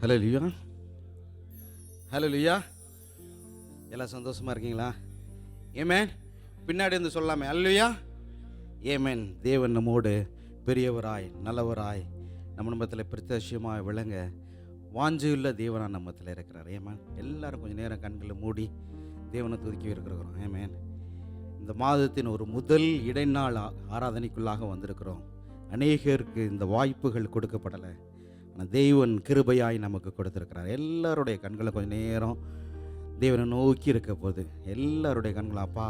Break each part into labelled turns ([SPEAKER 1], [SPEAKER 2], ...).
[SPEAKER 1] ஹல்லேலூயா, ஹல்லேலூயா. எல்லாம் சந்தோஷமாக இருக்கீங்களா? ஏமேன். பின்னாடி இருந்து சொல்லாமே ஹல்லேலூயா, ஏமேன். தேவன் நம்மோடு பெரியவராய் நல்லவராய் நம்ம நம்மத்தில் பிரத்யட்சமாக விளங்க வாஞ்சியுள்ள தேவனாக நம்மத்தில் இருக்கிறார். ஏமேன். எல்லாரும் கொஞ்சம் நேரம் கண்களை மூடி தேவனை துதிக்க இருக்கிறோம். ஏமேன். இந்த மாதத்தின் ஒரு முதல் இடைநாள் ஆராதனைக்குள்ளாக வந்திருக்கிறோம். அநேகருக்கு இந்த வாய்ப்புகள் கொடுக்கப்படலை. ஆனால் தேவன் கிருபையாய் நமக்கு கொடுத்துருக்கிறார். எல்லாருடைய கண்களை கொஞ்சம் நேரம் தேவனை நோக்கி இருக்க போது எல்லாருடைய கண்களை அப்பா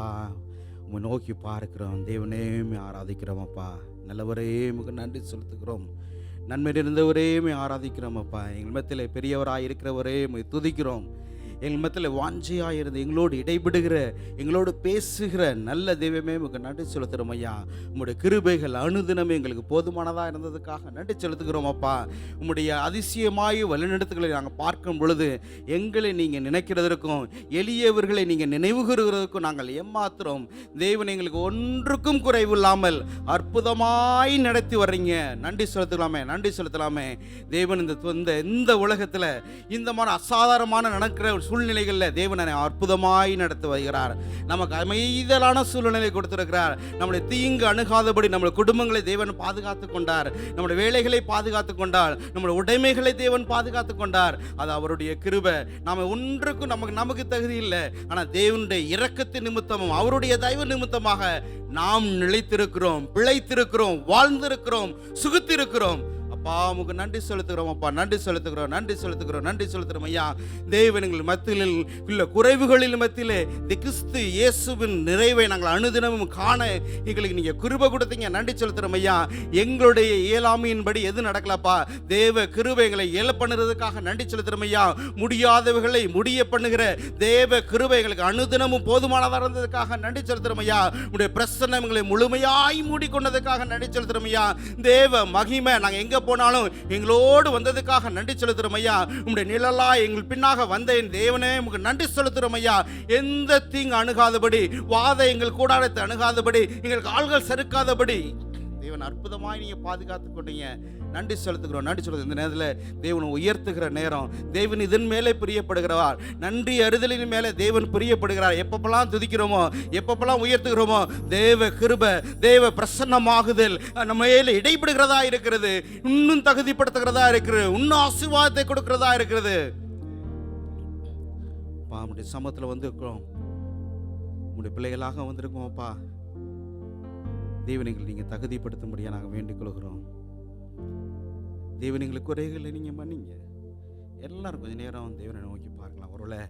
[SPEAKER 1] உங்களை நோக்கி பார்க்கிறோம். தேவனேமே ஆராதிக்கிறோம் அப்பா. நல்லவரே மிக நன்றி செலுத்துகிறோம். நன்மை இருந்தவரேமே ஆராதிக்கிறோம் அப்பா. எங்கள் மத்தியில் பெரியவராக இருக்கிறவரே துதிக்கிறோம். எங்கள் மத்தியில் வாஞ்சியாக இருந்து எங்களோடு இடைபடுகிற எங்களோடு பேசுகிற நல்ல தெய்வமே உங்களுக்கு நன்றி செலுத்துகிறோம் ஐயா. உங்களுடைய கிருபைகள் அனுதினமே எங்களுக்கு போதுமானதாக இருந்ததுக்காக நன்றி செலுத்துகிறோம் அப்பா. உங்களுடைய அதிசயமாய் வழிநடத்துகளை நாங்கள் பார்க்கும் பொழுது எங்களை நீங்கள் நினைக்கிறதற்கும் எளியவர்களை நீங்கள் நினைவுகிறதற்கும் நாங்கள் ஏமாத்துறோம். தேவன் எங்களுக்கு ஒன்றுக்கும் குறைவில்லாமல் அற்புதமாய் நடத்தி வர்றீங்க. நன்றி செலுத்தலாமே, நன்றி செலுத்தலாமே. தேவன் இந்த உலகத்தில் இந்த மாதிரி அசாதாரணமான நடக்கிற சூழ்நிலைகளில் தேவனை அற்புதமாய் நடத்தி வருகிறார். நமக்கு அமைதலான சூழ்நிலை கொடுத்திருக்கிறார். நம்முடைய தீங்கு அணுகாதபடி நம்முடைய குடும்பங்களை தேவன் பாதுகாத்து கொண்டார். நம்முடைய வேலைகளை பாதுகாத்து கொண்டார். நம்முடைய உடைமைகளை தேவன் பாதுகாத்து கொண்டார். அது அவருடைய கிருபை. நாம ஒன்றுக்கும் நமக்கு தகுதி இல்லை. ஆனால் தேவனுடைய இரக்கத்தின் நிமித்தமும் அவருடைய தயவு நிமித்தமாக நாம் நிலைத்திருக்கிறோம், பிழைத்திருக்கிறோம், வாழ்ந்திருக்கிறோம், சுகித்திருக்கிறோம். அப்பா உமக்கு நன்றி செலுத்துகிறோம் அப்பா. நன்றி செலுத்துகிறோம், நன்றி செலுத்துகிறோம், நன்றி செலுத்துகிறோம் ஐயா. தேவன்கள் மத்தியில் உள்ள குறைவுகளின் மத்தியிலே கிறிஸ்து இயேசுவின் நிறைவை நாங்கள் அனுதினமும் காண எங்களுக்கு நீங்கள் கிருபை கொடுத்தீங்க. நன்றி செலுத்துகிறோம் ஐயா. எங்களுடைய இயலாமையின்படி எது நடக்கலப்பா. தேவ கிருபை எங்களை இயல பண்ணுறதுக்காக நன்றி செலுத்துகிறோம் ஐயா. முடியாதவர்களை முடிய பண்ணுகிற தேவ கிருபை எங்களுக்கு அனுதினமும் போதுமானதாக இருந்ததுக்காக நன்றி செலுத்துகிறோம் ஐயா. உடைய பிரசன்னம் எங்களை முழுமையாய் மூடிக்கொண்டதுக்காக நன்றி செலுத்துகிறோம் ஐயா. தேவ மகிமை நாங்கள் எங்கே போனாலும் எங்களோடு வந்ததுக்காக நன்றி செலுத்துறோம் ஐயா. உங்களுடைய நிழலா எங்கள் பின்னாக வந்த என் தேவனே உங்களுக்கு நன்றி செலுத்துறோம் ஐயா. எந்த தீங்கு அணுகாதபடி, வாதை எங்கள் கூடாரத்தை அணுகாதபடி, எங்களுக்கு ஆள்கள் சறுக்காதபடி தேவன் அற்புதமாய் நீங்க பாதுகாத்து கொண்டீங்க. நன்றி செலுத்துகிறோம், நன்றி செலுத்து. இந்த நேரத்தில் தேவனை உயர்த்துகிற நேரம். தேவன் இதன் மேலே பிரியப்படுகிறவார். நன்றி அறிதலின் மேலே தேவன் பிரியப்படுகிறார். எப்பப்பெல்லாம் துதிக்கிறோமோ, எப்பப்பெல்லாம் உயர்த்துகிறோமோ, தேவ கிருபை, தேவ பிரசன்னமாகுதல் நம்ம மேலே இடைப்படுகிறதா இருக்கிறது. இன்னும் தகுதிப்படுத்துகிறதா இருக்கிறது. இன்னும் ஆசீர்வாதத்தை கொடுக்கிறதா இருக்கிறது. உங்களுடைய சமூகத்தில் வந்திருக்கிறோம், உங்களுடைய பிள்ளைகளாக வந்திருக்கோம் அப்பா. தேவனைகள் நீங்கள் தகுதிப்படுத்தும்படியாக நாங்கள் வேண்டிக் கொள்கிறோம். தேவனைகளுக்கு குறைகளை நீங்கள் மன்னிங்க. எல்லாரும் கொஞ்சம் நேரம் தேவனை நோக்கி பார்க்கலாம். ஒருவேளை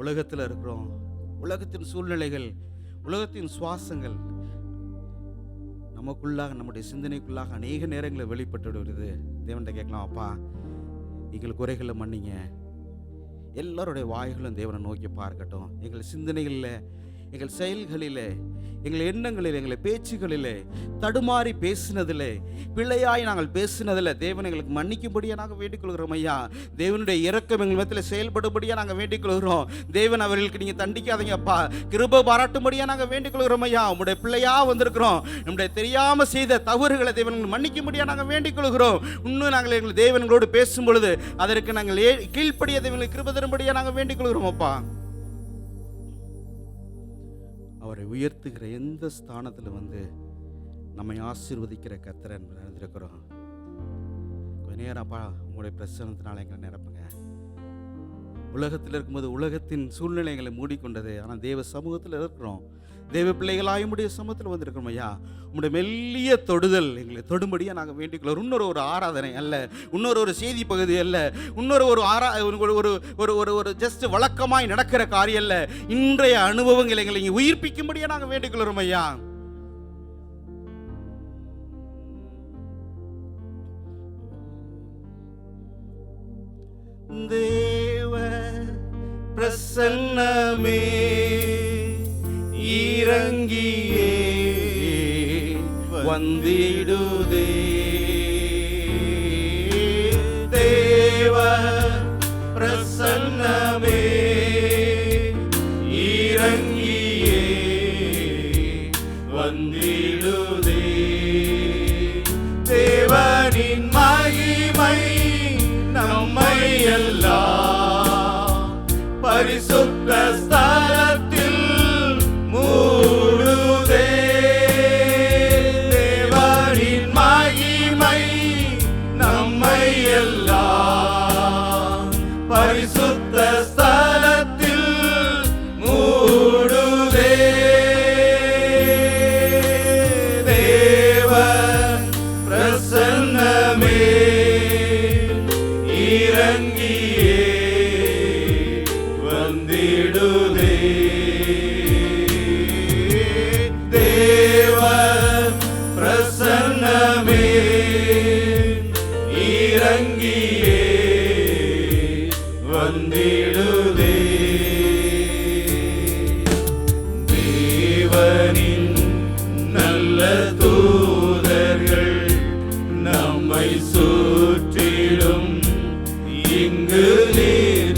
[SPEAKER 1] உலகத்தில் இருக்கிறோம், உலகத்தின் சூழ்நிலைகள், உலகத்தின் சுவாசங்கள் நமக்குள்ளாக, நம்முடைய சிந்தனைக்குள்ளாக அநேக நேரங்களில் வெளிப்பட்டு வருது. தேவன்கிட்ட கேட்கலாம், அப்பா எங்கள் குறைகளை மன்னிங்க. எல்லாருடைய வாய்களும் தேவனை நோக்கி பார்க்கட்டும். எங்கள் சிந்தனைகளில், எங்கள் செயல்களில், எங்கள் எண்ணங்களில், எங்களை பேச்சுகளில் தடுமாறி பேசினதில், பிழையாய் நாங்கள் பேசினதில் தேவன் எங்களுக்கு மன்னிக்கும்படியாக நாங்கள் வேண்டிக் கொள்கிறோம் ஐயா. தேவனுடைய இரக்கம் எங்கள் மத்தியில் செயல்படும்படியாக நாங்கள் வேண்டிக் கொள்கிறோம். தேவன் அவர்களுக்கு நீங்கள் தண்டிக்காதீங்க அப்பா. கிருபை பாராட்டும்படியாக நாங்கள் வேண்டிக் கொள்கிறோம் ஐயா. உங்களுடைய பிள்ளையாக வந்திருக்கிறோம். நம்முடைய தெரியாமல் செய்த தவறுகளை தேவன் மன்னிக்கும்படியாக நாங்கள் வேண்டிக் கொள்கிறோம். இன்னும் நாங்கள் எங்கள் தேவன்களோடு பேசும் பொழுது அதற்கு நாங்கள் கீழ்ப்படிய தேவனுக்கு கிருபை தரும்படியாக நாங்கள் வேண்டிக் கொள்கிறோம் அப்பா. அவரை உயர்த்துகிற எந்த ஸ்தானத்தில் நம்மை ஆசீர்வதிக்கிற கர்த்தர் என்பதை அறிந்திருக்கிறோம். கொஞ்ச நேரம்ப்பா உங்களுடைய பிரசன்னத்தினால எங்களை நிரப்புங்க. உலகத்தில் இருக்கும்போது உலகத்தின் சூழ்நிலைகளை மூடிக்கொண்டது. ஆனால் தேவ சமூகத்தில் இருக்கிறோம். தேவ பிள்ளைகளாக உடைய சமூகத்தில் வந்திருக்கிறோம் ஐயா. உங்களுடைய மெல்லிய தொடுதல் எங்களை தொடும்படியாக நாங்கள் வேண்டிக்கொள்கிறோம். இன்னொரு ஆராதனை அல்ல, இன்னொரு செய்தி பகுதி அல்ல, ஒரு ஜஸ்ட் வழக்கமாய் நடக்கிற காரியம் அல்ல. இன்றைய அனுபவங்களை எங்களை உயிர்ப்பிக்கும்படியாக நாங்கள் வேண்டிக்கொள்கிறோம் ஐயா. தேவ பிரசன்னமே இறங்கியே வந்திடுதே. தேவ பிரசன்னமே இறங்கியே
[SPEAKER 2] வந்திடுதே. தேவனின் மகிமை நம்மை எல்லாம் பரிசுத்த ஸ்தலத்தில் மூடுதே. தேவனின் மகிமை நம்மை எல்லாம் பரிசுத்த ஸ்தலத்தில் மூடுதே. தேவ பிரசன்னமே இறங்கியே வந்திடுதே. தேவ பிரசன்னமே இறங்கியே வந்திடுதே. தேவனின் நல்ல தூதர்கள் நம்மை சுற்றிலும் இங்கு நிற்கிறார்.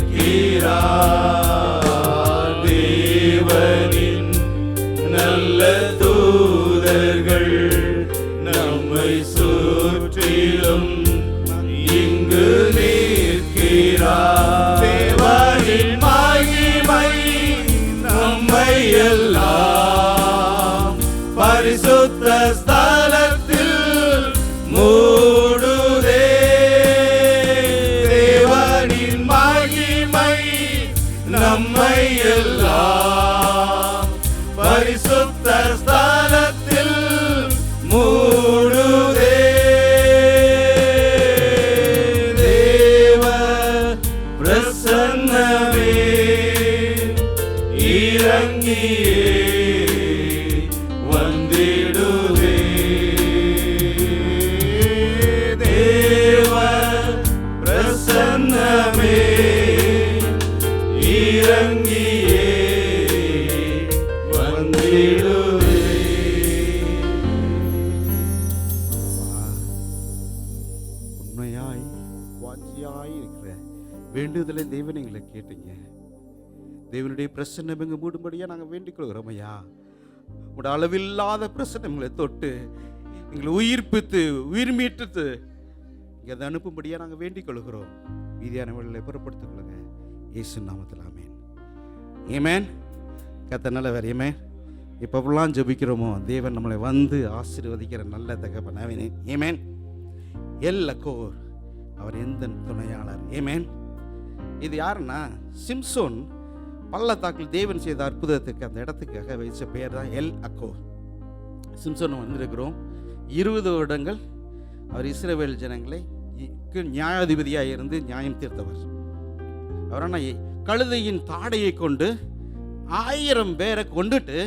[SPEAKER 2] தேவனின் நல்ல தூதர்கள் நம்மை சுற்றிலும் இங்கு நிற்கிறார். தேவனின் மகிமை நம்மை எல்லாம் பரிசுத்த ஸ்தலத்தில் மூடுதே. தேவனின் மகிமை நம்மை எல்லாம் பரிசுத்த ஸ்தலத்தில் மூடுதே. தேவ பிரசன்னமே இறங்கியே வந்திடுதே. தேவ பிரசன்னமே இறங்கியே வந்திடுதே.
[SPEAKER 1] உண்மையாய் வாஞ்சியாய் இருக்கிற வேண்டுதலை தேவன் எங்களை கேட்டீங்க. தேவனுடைய பிரசன்னம் எங்க மூடும்படியா நாங்கள் வேண்டிக் கொள்கிறோம் ஐயா. உங்களோட அளவில்லாத பிரசன்னங்களை தொட்டு எங்களை உயிர்ப்பித்து உயிர் மீட்டு இங்கே அதை அனுப்பும்படியா நாங்கள் வேண்டிக் கொள்கிறோம். மீதியானவர்களை புறப்படுத்திக் கொள்ளுங்க இயேசு நாமத்தில். ஆமென். ஆமென். கர்த்தர் நல்லவர். ஆமென். எப்பெல்லாம் ஜெபிக்கிறோமோ தேவன் நம்மளை வந்து ஆசீர்வதிக்கிற நல்ல தகப்பன். ஆமென். எல்லக்கோர் அவர் எந்த துணையாளர். ஆமென். இது யாருன்னா சிம்சோன் பள்ளத்தாக்கில் தேவன் செய்த அற்புதத்துக்கு அந்த இடத்துக்காக வைச்ச பெயர் தான் எல் அக்கோர். சிம்சோன் வந்திருக்கிறோம். 20 வருடங்கள் அவர் இஸ்ரவேல் ஜனங்களை நியாயாதிபதியாக இருந்து நியாயம் தீர்த்தவர். அவரான கழுதையின் தாடையை கொண்டு 1000 பேரை கொண்டுட்டு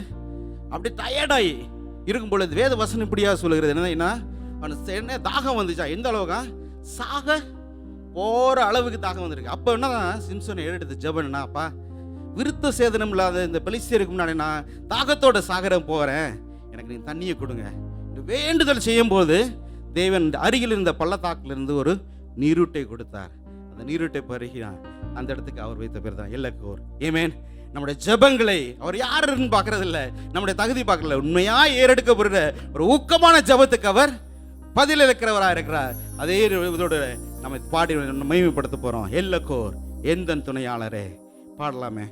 [SPEAKER 1] அப்படி டயர்டாகி இருக்கும் பொழுது வேத வசனம் இப்படியா சொல்லுகிறது என்னன்னா, அவனுக்கு என்ன தாகம் வந்துச்சா, எந்த அளவுக்கா சாக போகிற அளவுக்கு தாகம் வந்திருக்கு. அப்போ என்னதான் சிம்சோனை எடுத்து ஜெபன்னா, அப்பா விருத்த சேதனம் இல்லாத இந்த பெலிஸ்தியருக்கு முன்னாடி நான் தாகத்தோட சாகரம் போகிறேன், எனக்கு நீ தண்ணியை கொடுங்க வேண்டுதல் செய்யும்போது தேவன் அருகில் இருந்த பள்ளத்தாக்கிலிருந்து ஒரு நீரூட்டை கொடுத்தார். அந்த நீரூட்டை பருகினார். அந்த இடத்துக்கு அவர் வைத்த பேர் தான் எல்லக்கோர். ஆமென். நம்முடைய ஜெபங்களை அவர் யாருன்னு பார்க்கறது இல்லை, நம்முடைய தகுதி பார்க்கல, உண்மையாக ஏறெடுக்கப்படுற ஒரு ஊக்கமான ஜெபத்துக்கு அவர் பதில் இருக்கிறவராக இருக்கிறார். அதே இதோட நம்ம பாடி மகிமைப்படுத்த போகிறோம். எல்லக்கோர் எந்த துணையாளரே பாடலாமே.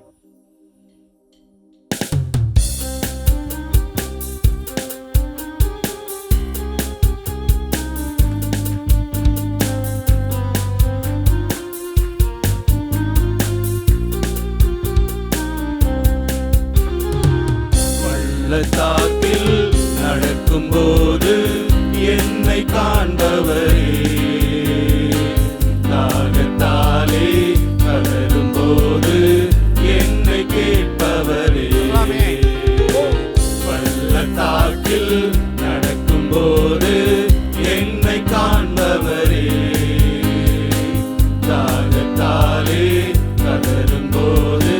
[SPEAKER 2] பள்ளத்தாக்கில் நடக்கும்போது என்னை காண்பவரே, தாகத்தாலே கதறும்போது என்னை கேட்பவரே. பள்ளத்தாக்கில் நடக்கும்போது என்னை காண்பவரே, தாகத்தாலே கதறும்போது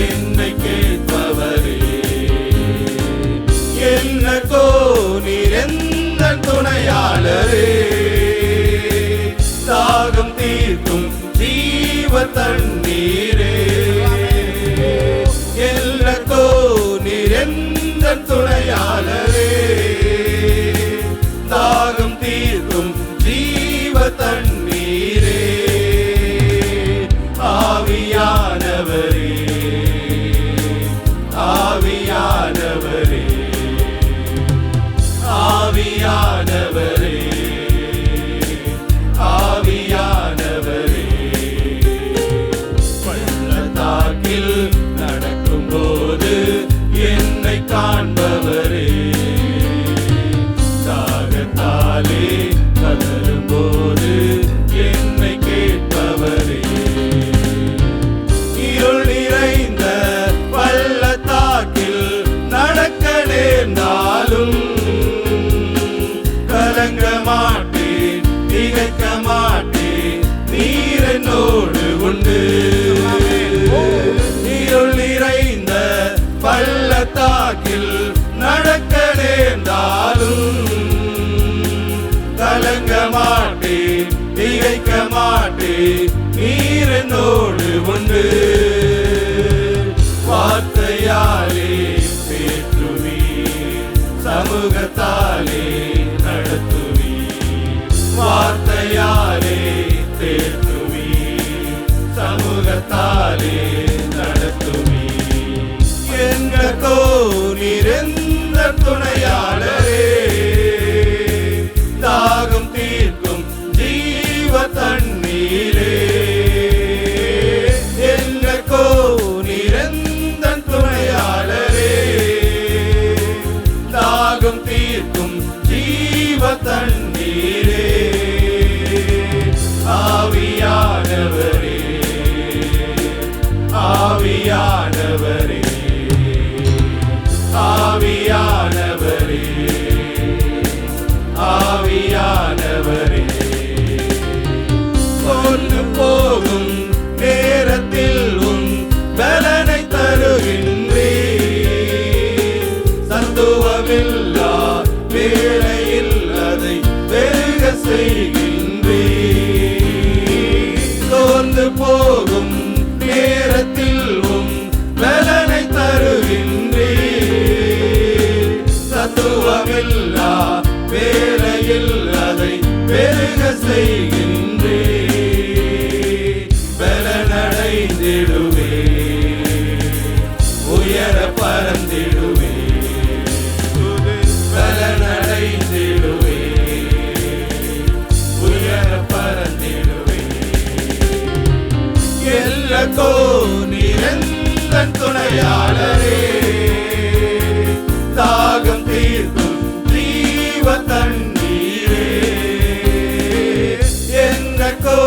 [SPEAKER 2] என்னை கேட்பவரே. என்னக்கோ நீரெந்த துணையாளரே, தாகம் தீர்க்கும் ஜீவ தண்ணீரே. என்னக்கோ நீரெந்த துணையாளரே, ஆவியானவரே, ஆவியானவரே, பள்ளத்தாக்கில் நடக்கும்போது என்னை காண்பவரே, தாகத்தாலே கதறும்போது என்னை கேட்பவரே, இருள் நிறைந்த பள்ளத்தாக்கில் நடக்க நேர்ந்தாலும் கலங்க மாட்டேன், திகைக்க மாட்டேன், நீர் என்னோடு உண்டு. இருள் நிறைந்த பள்ளத்தாக்கில் நடக்க நேர்ந்தாலும் கலங்க மாட்டேன், திகைக்க மாட்டேன், நீர் என்னோடு உண்டு. வார்த்தையாலே தேற்றுவீர், சமூகத்தாலே நடத்துவீர். வார்த்தையாலே தேற்றுவீர், சமூகத்தாலே நடத்துவீர். எங்கோ நிறைந்த துணையாளரே, தாகம் தீர்க்கும் ஜீவ தண்ணீரே. எங்கோ நிறைந்த துணையாளரே, தாகம் தீர்க்கும் ஜீவ தண்ணீரே. ஆவியானவரே, ஆவியானவரே, ஆவியானவரே, ஆவியானவரே, கொண்டு போகும் நேரத்தில் உன் பலனை தருகின்றீர். சத்துவமில்லா வேளையில் அதை பெருக செய்கின்றீர். கொண்டு போகும் நேரத்தில் உன் பலனை தருகின்றீர். சத்துவமில்லா வேளையில் அதை பெருக செய்கின்றீர். பலனடைந்திடுவே, உயர பறந்திடுவே, பலனடைந்திடுவே, உயர பறந்திடுவே. எல்லோ நிறைந்த துணையாளரே, தாகம் தீர்க்கும் ஜீவ தண்ணீரே. எங்கோ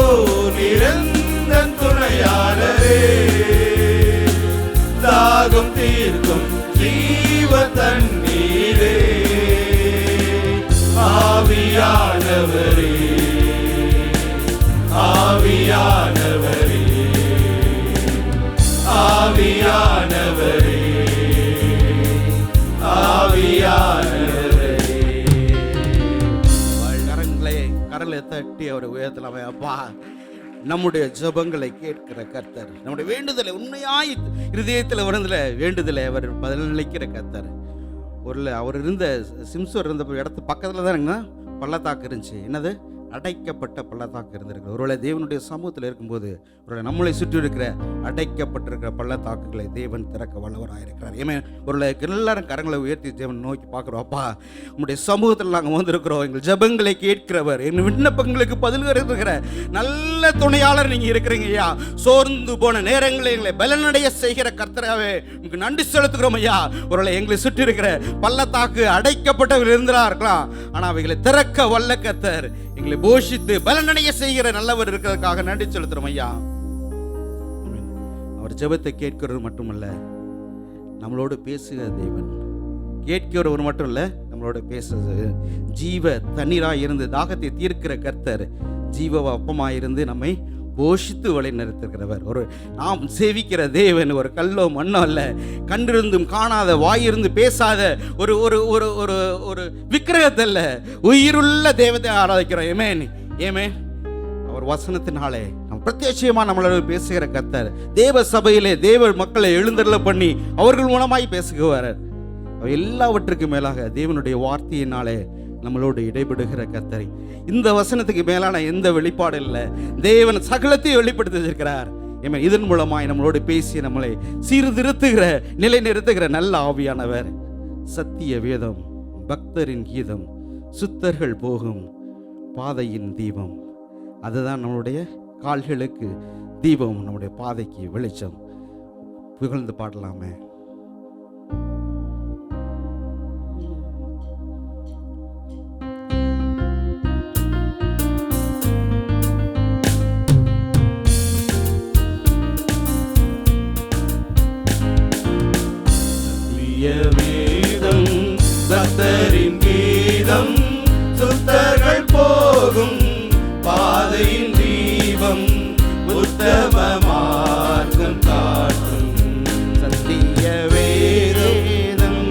[SPEAKER 2] நிறைந்த துணையாளரே, தாகம் தீர்க்கும் ஜீவ தண்ணீரே. ஆவியானவரே, ஆவியானவரே, ஆவியானவரே, ஆவியானவரே.
[SPEAKER 1] கரலை தட்டி அவர் உயர்த்தலாமே. அப்பா, நம்முடைய ஜெபங்களை கேட்கிற கர்த்தர், நம்முடைய வேண்டுதலை உண்மையாய் இருதயத்தில் வருந்தில் வேண்டுதலை அவர் பதிலளிக்கிற கர்த்தர். அவர் இருந்த சிம்சோர் இருந்த இடத்து பக்கத்தில் தான் இருக்குன்னா பள்ளத்தாக்கு இருந்துச்சு. என்னது? அடைக்கப்பட்ட பள்ளத்தாக்கு இருந்திருக்கு. ஒருவேளை தேவனுடைய சமூகத்தில் இருக்கும்போது ஒருவேளை நம்மளை சுற்றி இருக்கிற அடைக்கப்பட்டிருக்கிற பள்ளத்தாக்குகளை தேவன் திறக்க வல்லவராயிருக்கிறார். ஏமே ஒருவேளை எல்லாரும் கரங்களை உயர்த்தி தேவன் நோக்கி பார்க்குறோம். அப்பா, உங்களுடைய சமூகத்தில் நாங்கள் வந்திருக்கிறோம். எங்கள் ஜெபங்களை கேட்கிறவர், எங்கள் விண்ணப்பங்களுக்கு பதில் இருக்கிற நல்ல துணையாளர் நீங்கள் இருக்கிறீங்க ஐயா. சோர்ந்து போன நேரங்களை எங்களை பலனடைய செய்கிற கர்த்தராகவே உங்களுக்கு நன்றி செலுத்துகிறோம் ஐயா. ஒருவேளை எங்களை சுற்றி இருக்கிற பள்ளத்தாக்கு அடைக்கப்பட்டவர் இருந்தா இருக்கலாம், ஆனால் அவைகளை திறக்க வல்ல கர்த்தர், எங்களை போஷித்து பலனடைய செய்கிற நல்லவர் இருக்கிறதுக்காக நன்றி செலுத்துறோம் ஐயா. அவர் ஜெபத்தை கேட்கிறது மட்டுமல்ல, நம்மளோடு பேசுகிற தேவன். கேட்கிறவர் மட்டும் இல்ல, நம்மளோட பேசுறது ஜீவ தண்ணீராய் இருந்து தாகத்தை தீர்க்கிற கர்த்தர், ஜீவ அப்பமாயிருந்து நம்மை போஷித்து வழி நிறுத்துகிறவர். ஒரு நாம் சேவிக்கிற தேவன் ஒரு கல்லோ மண்ணோ அல்ல, கண்டிருந்தும் காணாத, வாயிருந்து பேசாத ஒரு ஒரு ஒரு ஒரு ஒரு விக்கிரகத்தை அல்ல, உயிருள்ள தேவத்தை ஆராதிக்கிறோம். ஏமேன், ஏமேன். அவர் வசனத்தினாலே நம் பிரத்யட்சமா நம்மளோட பேசுகிற கர்த்தர், தேவ சபையிலே தேவ மக்களை எழுந்தருள பண்ணி அவர்கள் மூலமாய் பேசுகிறார். எல்லாவற்றுக்கும் மேலாக தேவனுடைய வார்த்தையினாலே நம்மளோடு இடைபடுகிற கர்த்தரை, இந்த வசனத்துக்கு மேலான எந்த வெளிப்பாடு இல்லை. தேவன் சகலத்தையும் வெளிப்படுத்தி வச்சிருக்கிறார். இதன் மூலமாய் நம்மளோடு பேசி நம்மளை சீர்திருத்துகிற, நிலை நிறுத்துகிற நல்ல ஆவியானவர். சத்திய வேதம், பக்தரின் கீதம், சுத்தர்கள் போகும் பாதையின் தீபம். அதுதான் நம்மளுடைய கால்களுக்கு தீபம், நம்முடைய பாதைக்கு வெளிச்சம். புகழ்ந்து பாடலாமே.
[SPEAKER 2] வேதம் பக்தரின் கீதம், சுத்தர்கள் போகும் பாதையின் தீபம், உத்தம மார்க்கம் காட்டும் சத்திய வேதம்.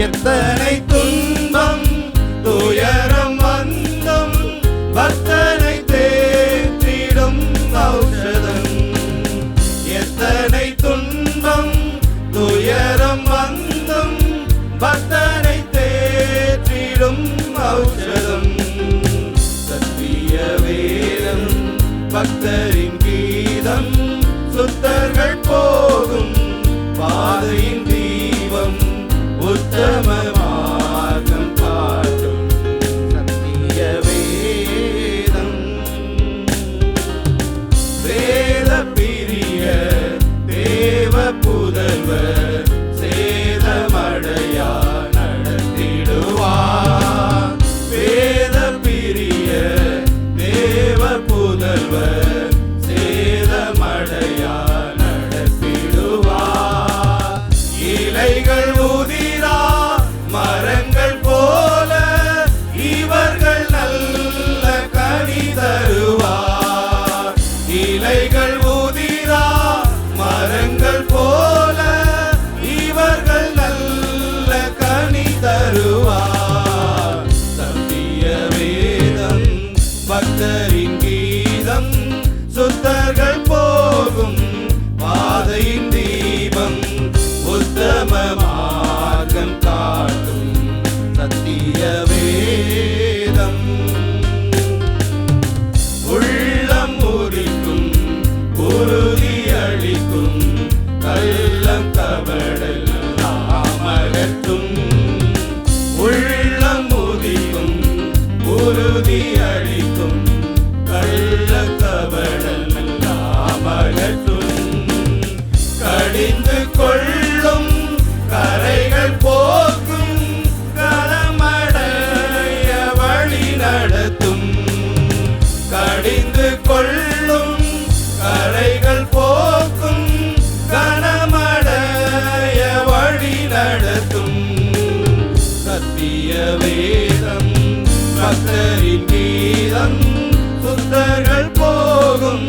[SPEAKER 2] எத்தனை துன்பம் துயரம் வந்தம், பக்தனை தேற்றிடும் ஔஷதம். எத்தனை துன்பம் துயரம் வந்தம், பக்தனை தேற்றிடும் ஔஷதம். சத்திய வேதம் பக்தரின் கீதம், சுத்தர்கள் போகும் பாதையின் தீபம், உத்தம மார்க்கம் காட்டும் சத்திய வேதம். வேத பிரிய தேவ புதல்வர் சேதமடையா நடத்திடுவார். வேத பிரிய தேவ புதல்வர் சேதமடையா நடத்திடுவார். இலைகள் உதிரா மரங்கள் போல இவர்கள் நல்ல கனி தருவார். இலைகள் உதிரா மரங்கள் போல இவர்கள் நல்ல கனி தருவார். சத்திய வேதம் பக்தரின் கீதம், சுத்தர்கள் போகும் பாதையின் தீபம், உத்தம மார்க்கம் காட்டும் சத்திய வேதம். உள்ளம் முறிக்கும் உறுதி அளிக்கும் கள்ளம் கபடெல்லாம் அகற்றும். உள்ளம் முறிக்கும் உறுதி அளிக்கும் கள்ள கபடெல்லாம் அகற்றும். கடிந்து கொள்ளும் கரைகள் போக்கும் களமடைய வழி நடத்தும். கடிந்து கொள்ளும் கரைகள் போக்கும் கனமடைய வழி நடத்தும். சத்திய வேதம் பக்தரின் கீதம், சுத்தர்கள் போகும்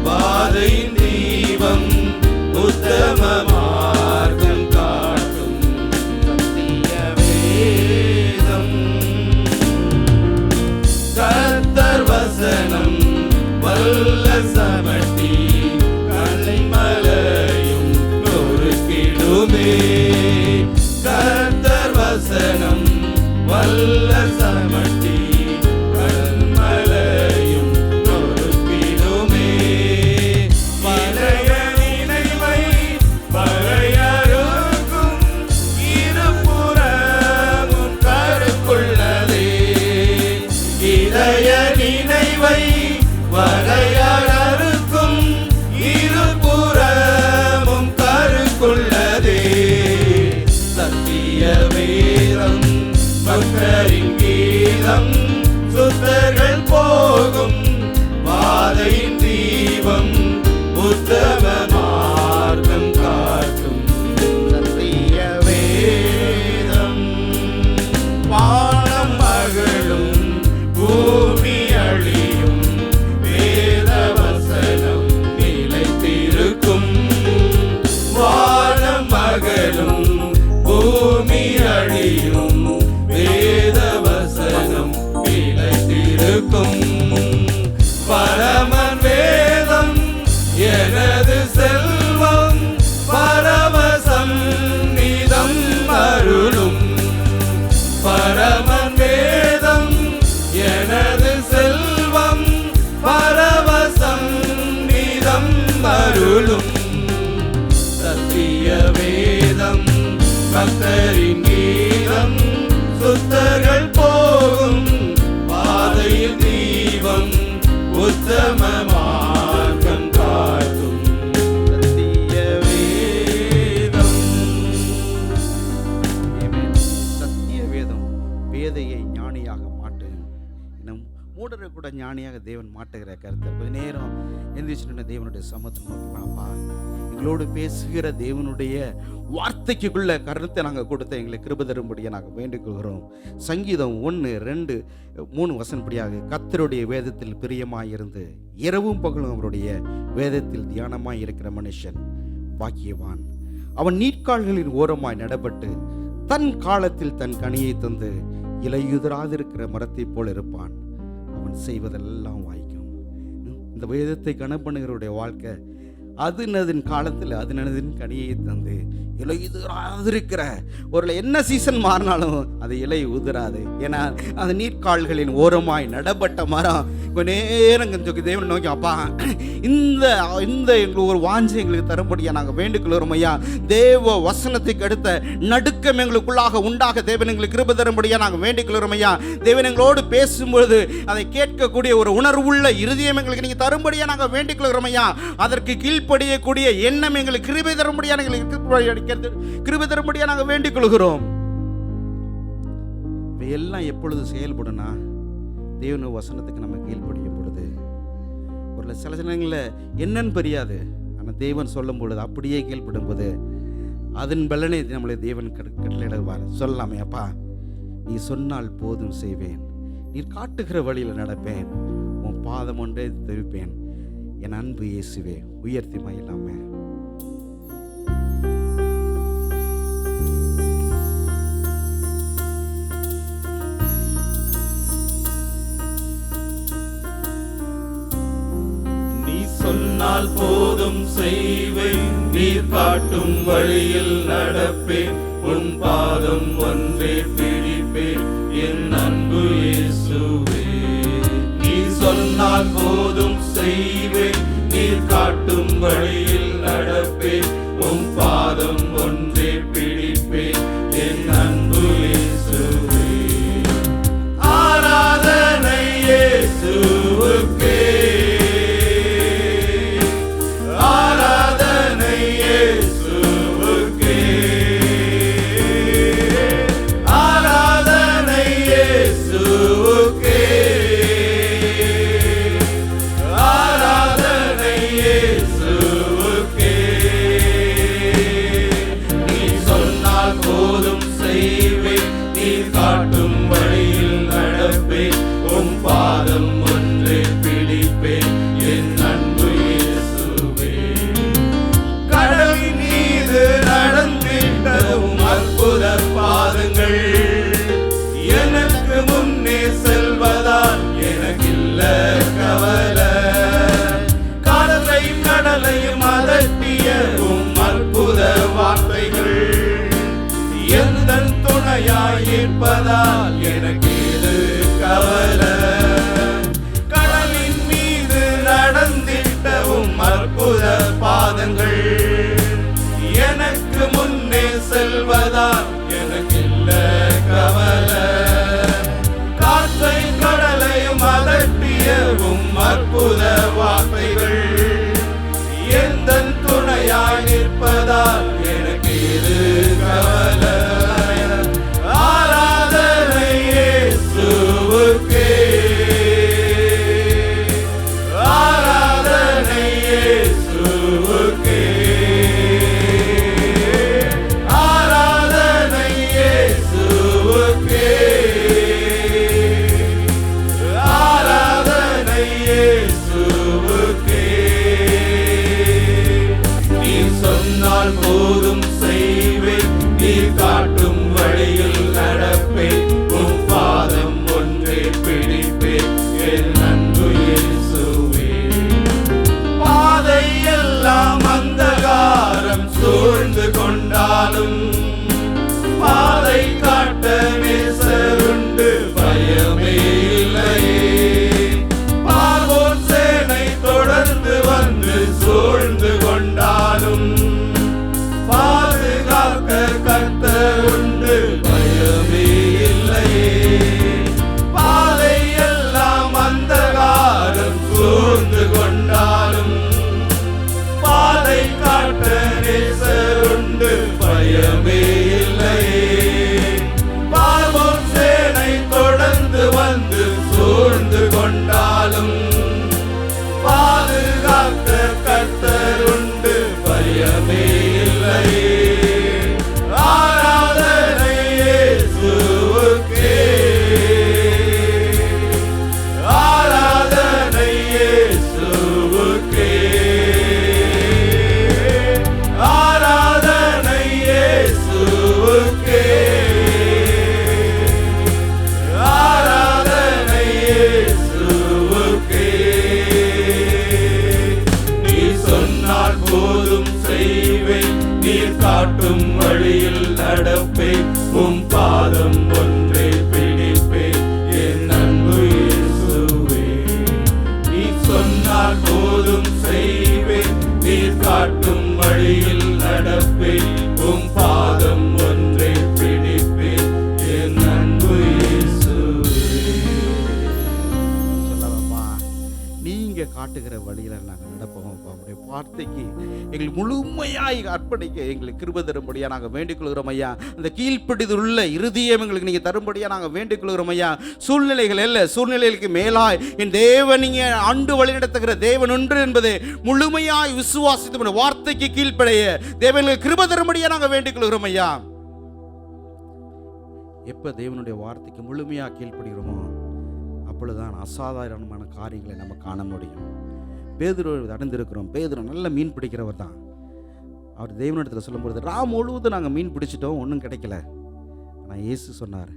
[SPEAKER 2] பாதையின் தீபம், உத்தம மார்க்கம் காட்டும் சத்திய வேதம். கர்த்தர் வசனம் வல்ல சமட்டி, கல்மலையும் நொறுக்கிடுமே. கர்த்தர் வசனம் வல்ல சமட்டி, கல்மலையும் நொறுக்கிடுமே. பழைய நினைவை பழையருக்கும் இருபுறமும் கருக்குள்ளதே. இதய நினைவை வகையறுக்கும் இருபுறமும் கருக்குள்ளதே. சத்திய வேதம் பக்தரின் கீதம், சுத்தர்கள் போகும் பாதையின் தீபம், உத்தம மார்க்கம் காட்டும் சத்திய வேதம். வானம் மகளும் பூமி அழியும், வேத வசனம் நிலைத்திருக்கும். வானம் மகளும் பூமி அழியும், வேத வசனம் நிலைத்திருக்கும். பரமன் வேதம் எனது செல்வம், பரவசம் நிதம் அருளும். பரமன் வேதம் எனது செல்வம், பரவசம் நிதம் அருளும். சத்திய வேதம் பக்தரின் கீதம், சுத்தர்கள் உத்தம மார்க்கம் காட்டும்
[SPEAKER 1] சத்திய
[SPEAKER 2] வேதம்.
[SPEAKER 1] Amen. சத்திய வேதம் பேதையை ஞானியாக மாட்டும். இன்னும் மூடரை கூட ஞானியாக தேவன் மாட்டுகிற கருத்து. கொஞ்ச நேரம் எந்திரிச்சுட்டு தேவனுடைய சமூகத்தை நோக்கிப்பாப்பா, எங்களோடு பேசுகிற தேவனுடைய வார்த்தைக்குள்ள கருத்தை நாங்கள் கொடுத்த எங்களை கிருபை தரும்படியாக நாங்கள் வேண்டிக் கொள்கிறோம். சங்கீதம் 1-2-3 வசனப்படியாக கர்த்தருடைய வேதத்தில் பிரியமாயிருந்து இரவும் பகலும் அவருடைய வேதத்தில் தியானமாய் இருக்கிற மனுஷன் பாக்கியவான். அவன் நீட்கால்களின் ஓரமாய் நடப்பட்டு தன் காலத்தில் தன் கனியை தந்து இலையுதிராதிருக்கிற மரத்தை போல் இருப்பான். அவன் செய்வதெல்லாம் வாய்க்கும். இந்த வேதத்தை கனப்பண்ணுகிறவருடைய வாழ்க்கை அதன் காலத்தில் அதனதின் கனியை தந்து இலை உதிராதிருக்கிற ஒரு என்ன சீசன் மாறினாலும் அது இலை உதிராது. ஏன்னா அது நீர்க்கால்களின் ஓரமாய் நடப்பட்ட மரம். கொஞ்ச நேரம் கொஞ்சம் தேவன் நோக்கி, அப்பா இந்த இந்த எங்களுக்கு ஒரு வாஞ்சை எங்களுக்கு தரும்படியா நாங்கள் வேண்டுகிறோம் ஐயா. தேவ வசனத்துக்கு அடுத்த நடுக்கம் எங்களுக்குள்ளாக உண்டாக தேவன் எங்களுக்கு கிருபை தரும்படியா நாங்கள் வேண்டுகிறோம் ஐயா. தேவன் எங்களோடு பேசும்பொழுது அதை கேட்கக்கூடிய ஒரு உணர்வுள்ள இருதயம் எங்களுக்கு நீங்கள் தரும்படியா நாங்கள் வேண்டுகிறோம் ஐயா. அதற்கு கீழ்ப்படியக்கூடிய எண்ணம் எங்களுக்கு கிருபை தரும்படியா எங்களுக்கு கிருபை தரும்படியா நாங்கள் வேண்டிக் கொள்கிறோம். இவையெல்லாம் எப்பொழுது செயல்படுனா தேவனுடைய வசனத்துக்கு நம்ம கீழ்ப்படியும் பொழுது. ஒரு சில நேரங்களில் என்னன்னு தெரியாது, ஆனால் தேவன் சொல்லும் பொழுது அப்படியே கீழ்ப்படும் போது அதன் பலனை நம்மளை தேவன் கட்டளையிடுவார். சொல்லலாமே, அப்பா நீ சொன்னால் போதும் செய்வேன், நீர் காட்டுகிற வழியில் நடப்பேன், உன் பாதம் ஒன்றே தெரிவிப்பேன், என் அன்பு இயேசுவே உயர்த்தி மயிலாமே.
[SPEAKER 2] சொன்னால் போதும் செய்வேன், நீர் காட்டும் வழியில் நடப்பேன், உன் பாதம் ஒன்றே பிடிப்பேன், என் அன்பு இயேசுவே. நீ சொன்னால் போதும் செய்வேன், நீர் காட்டும் வழியில் நடப்பேன், உன் பாதம் ஒன்றே பிடிப்பேன், என் அன்பு இயேசுவே. ஆராதனை இயேசுவுக்கே, காட்டும் வழியில் நடப்பேன், உம் பாதம் ஒன்றே பிடிப்பேன், என் அன்பு இயேசுவே. கடலின் மீது நடந்திட்டவும் அற்புத பாதங்கள் எனக்கு முன்னே செல்வதால் எனக்கில்ல கவலை. கடலையும் கடலையும் அதட்டியவும் அற்புத வார்த்தைகள் எந்தன் துணையாயிருப்பதால் எனக்கு இது கவலை. கடலின் மீது நடந்திட்டவும் அற்புத பாதங்கள் எனக்கு முன்னே செல்வதால் எனக்கு இல்ல கவலை. காற்றை கடலையும் அதட்டியவும் அற்புத வார்த்தைகள் எந்தன் துணையாயிருப்பதால் எனக்கு இது கவலை. ஆராதனை இயேசுவுக்கே, ஆராதனை இயேசுவுக்கே, ஆராதனை இயேசுவுக்கே, ஆராதனை இயேசுவுக்கே. நீ சொன்னால் போதும் செய்வேன், நீ காட்டும் வழியில் நடப்பேன், உன் பாதம் ஒன்றே பிடிப்பேன், என் அன்பு இயேசுவே. பாதை எல்லாம் அந்தகாரம் சூழ்ந்து கொண்டாலும் பாதை காட்ட நேசருண்டு, பயமே இல்லையே. பார்வோன் சேனை தொடர்ந்து வந்து சூழ்ந்து கொண்டாலும் பாதுகாக்க கர்த்தர் பயமே இல்லையே. பாவம் சேனை தொடர்ந்து வந்து சூழ்ந்து கொண்டாலும் பாதுகாக்க கர்த்தர் உண்டு, பயமே இல்லையே. ஆராதனை இயேசுவுக்கே, ஆராதனை இயேசுவுக்கே, ஆராதனை இயேசுவுக்கே, ஆராதனை இயேசுவுக்கே. நீ சொன்னால் போதும் செய்வேன், நீர் காட்டும் வழியில் நடப்பேன், உம் பாதம் ஒன்றே பிடிப்பேன் என் அன்பு இயேசுவே. நீ சொன்னால் போதும் செய்வேன், நீர் காட்டும் வழியில் நடப்பேன், உம் பாதம் ஒன்றே பிடிப்பேன் என் அன்பு இயேசுவே.
[SPEAKER 1] சொல்லவாப்பா, நீங்க காட்டுகிற வழியில நாங்கள் நடப்போம். உங்களுடைய வார்த்தைக்கு எங்களுக்கு முழுமையாய் அர்ப்பணிக்க எங்களுக்கு கிருபை தரும்படியா நாங்கள் வேண்டிக் கொள்கிறோம் ஐயா. அந்த கீழ்ப்படிதலுள்ள இருதயம் எங்களுக்கு நீங்க தரும்படியா நாங்கள் வேண்டிக் கொள்கிறோம் ஐயா. சூழ்நிலைகள் அல்ல, சூழ்நிலைகளுக்கு மேலாய் என் தேவன் நீங்க ஆண்டு வழி நடத்துகிற தேவன் ஒன்று என்பதை முழுமையாய் விசுவாசித்து வார்த்தைக்கு கீழ்ப்படைய தேவனுக்கு கிருபை தரும்படியா நாங்கள் வேண்டிக் கொள்கிறோம் ஐயா. எப்ப தேவனுடைய வார்த்தைக்கு முழுமையா கீழ்ப்படுகிறோமோ அப்பொழுதுதான் அசாதாரணமான காரியங்களை நம்ம காண முடியும். பேதுரு அடைந்திருக்கிறோம். பேதுரு நல்ல மீன் பிடிக்கிறவர் தான். அவர் தேவனிடத்தில் சொல்லும்போது முழுவதும் நாங்கள் மீன் பிடிச்சிட்டோம், ஒன்றும் கிடைக்கல. ஆனால் இயேசு சொன்னார்,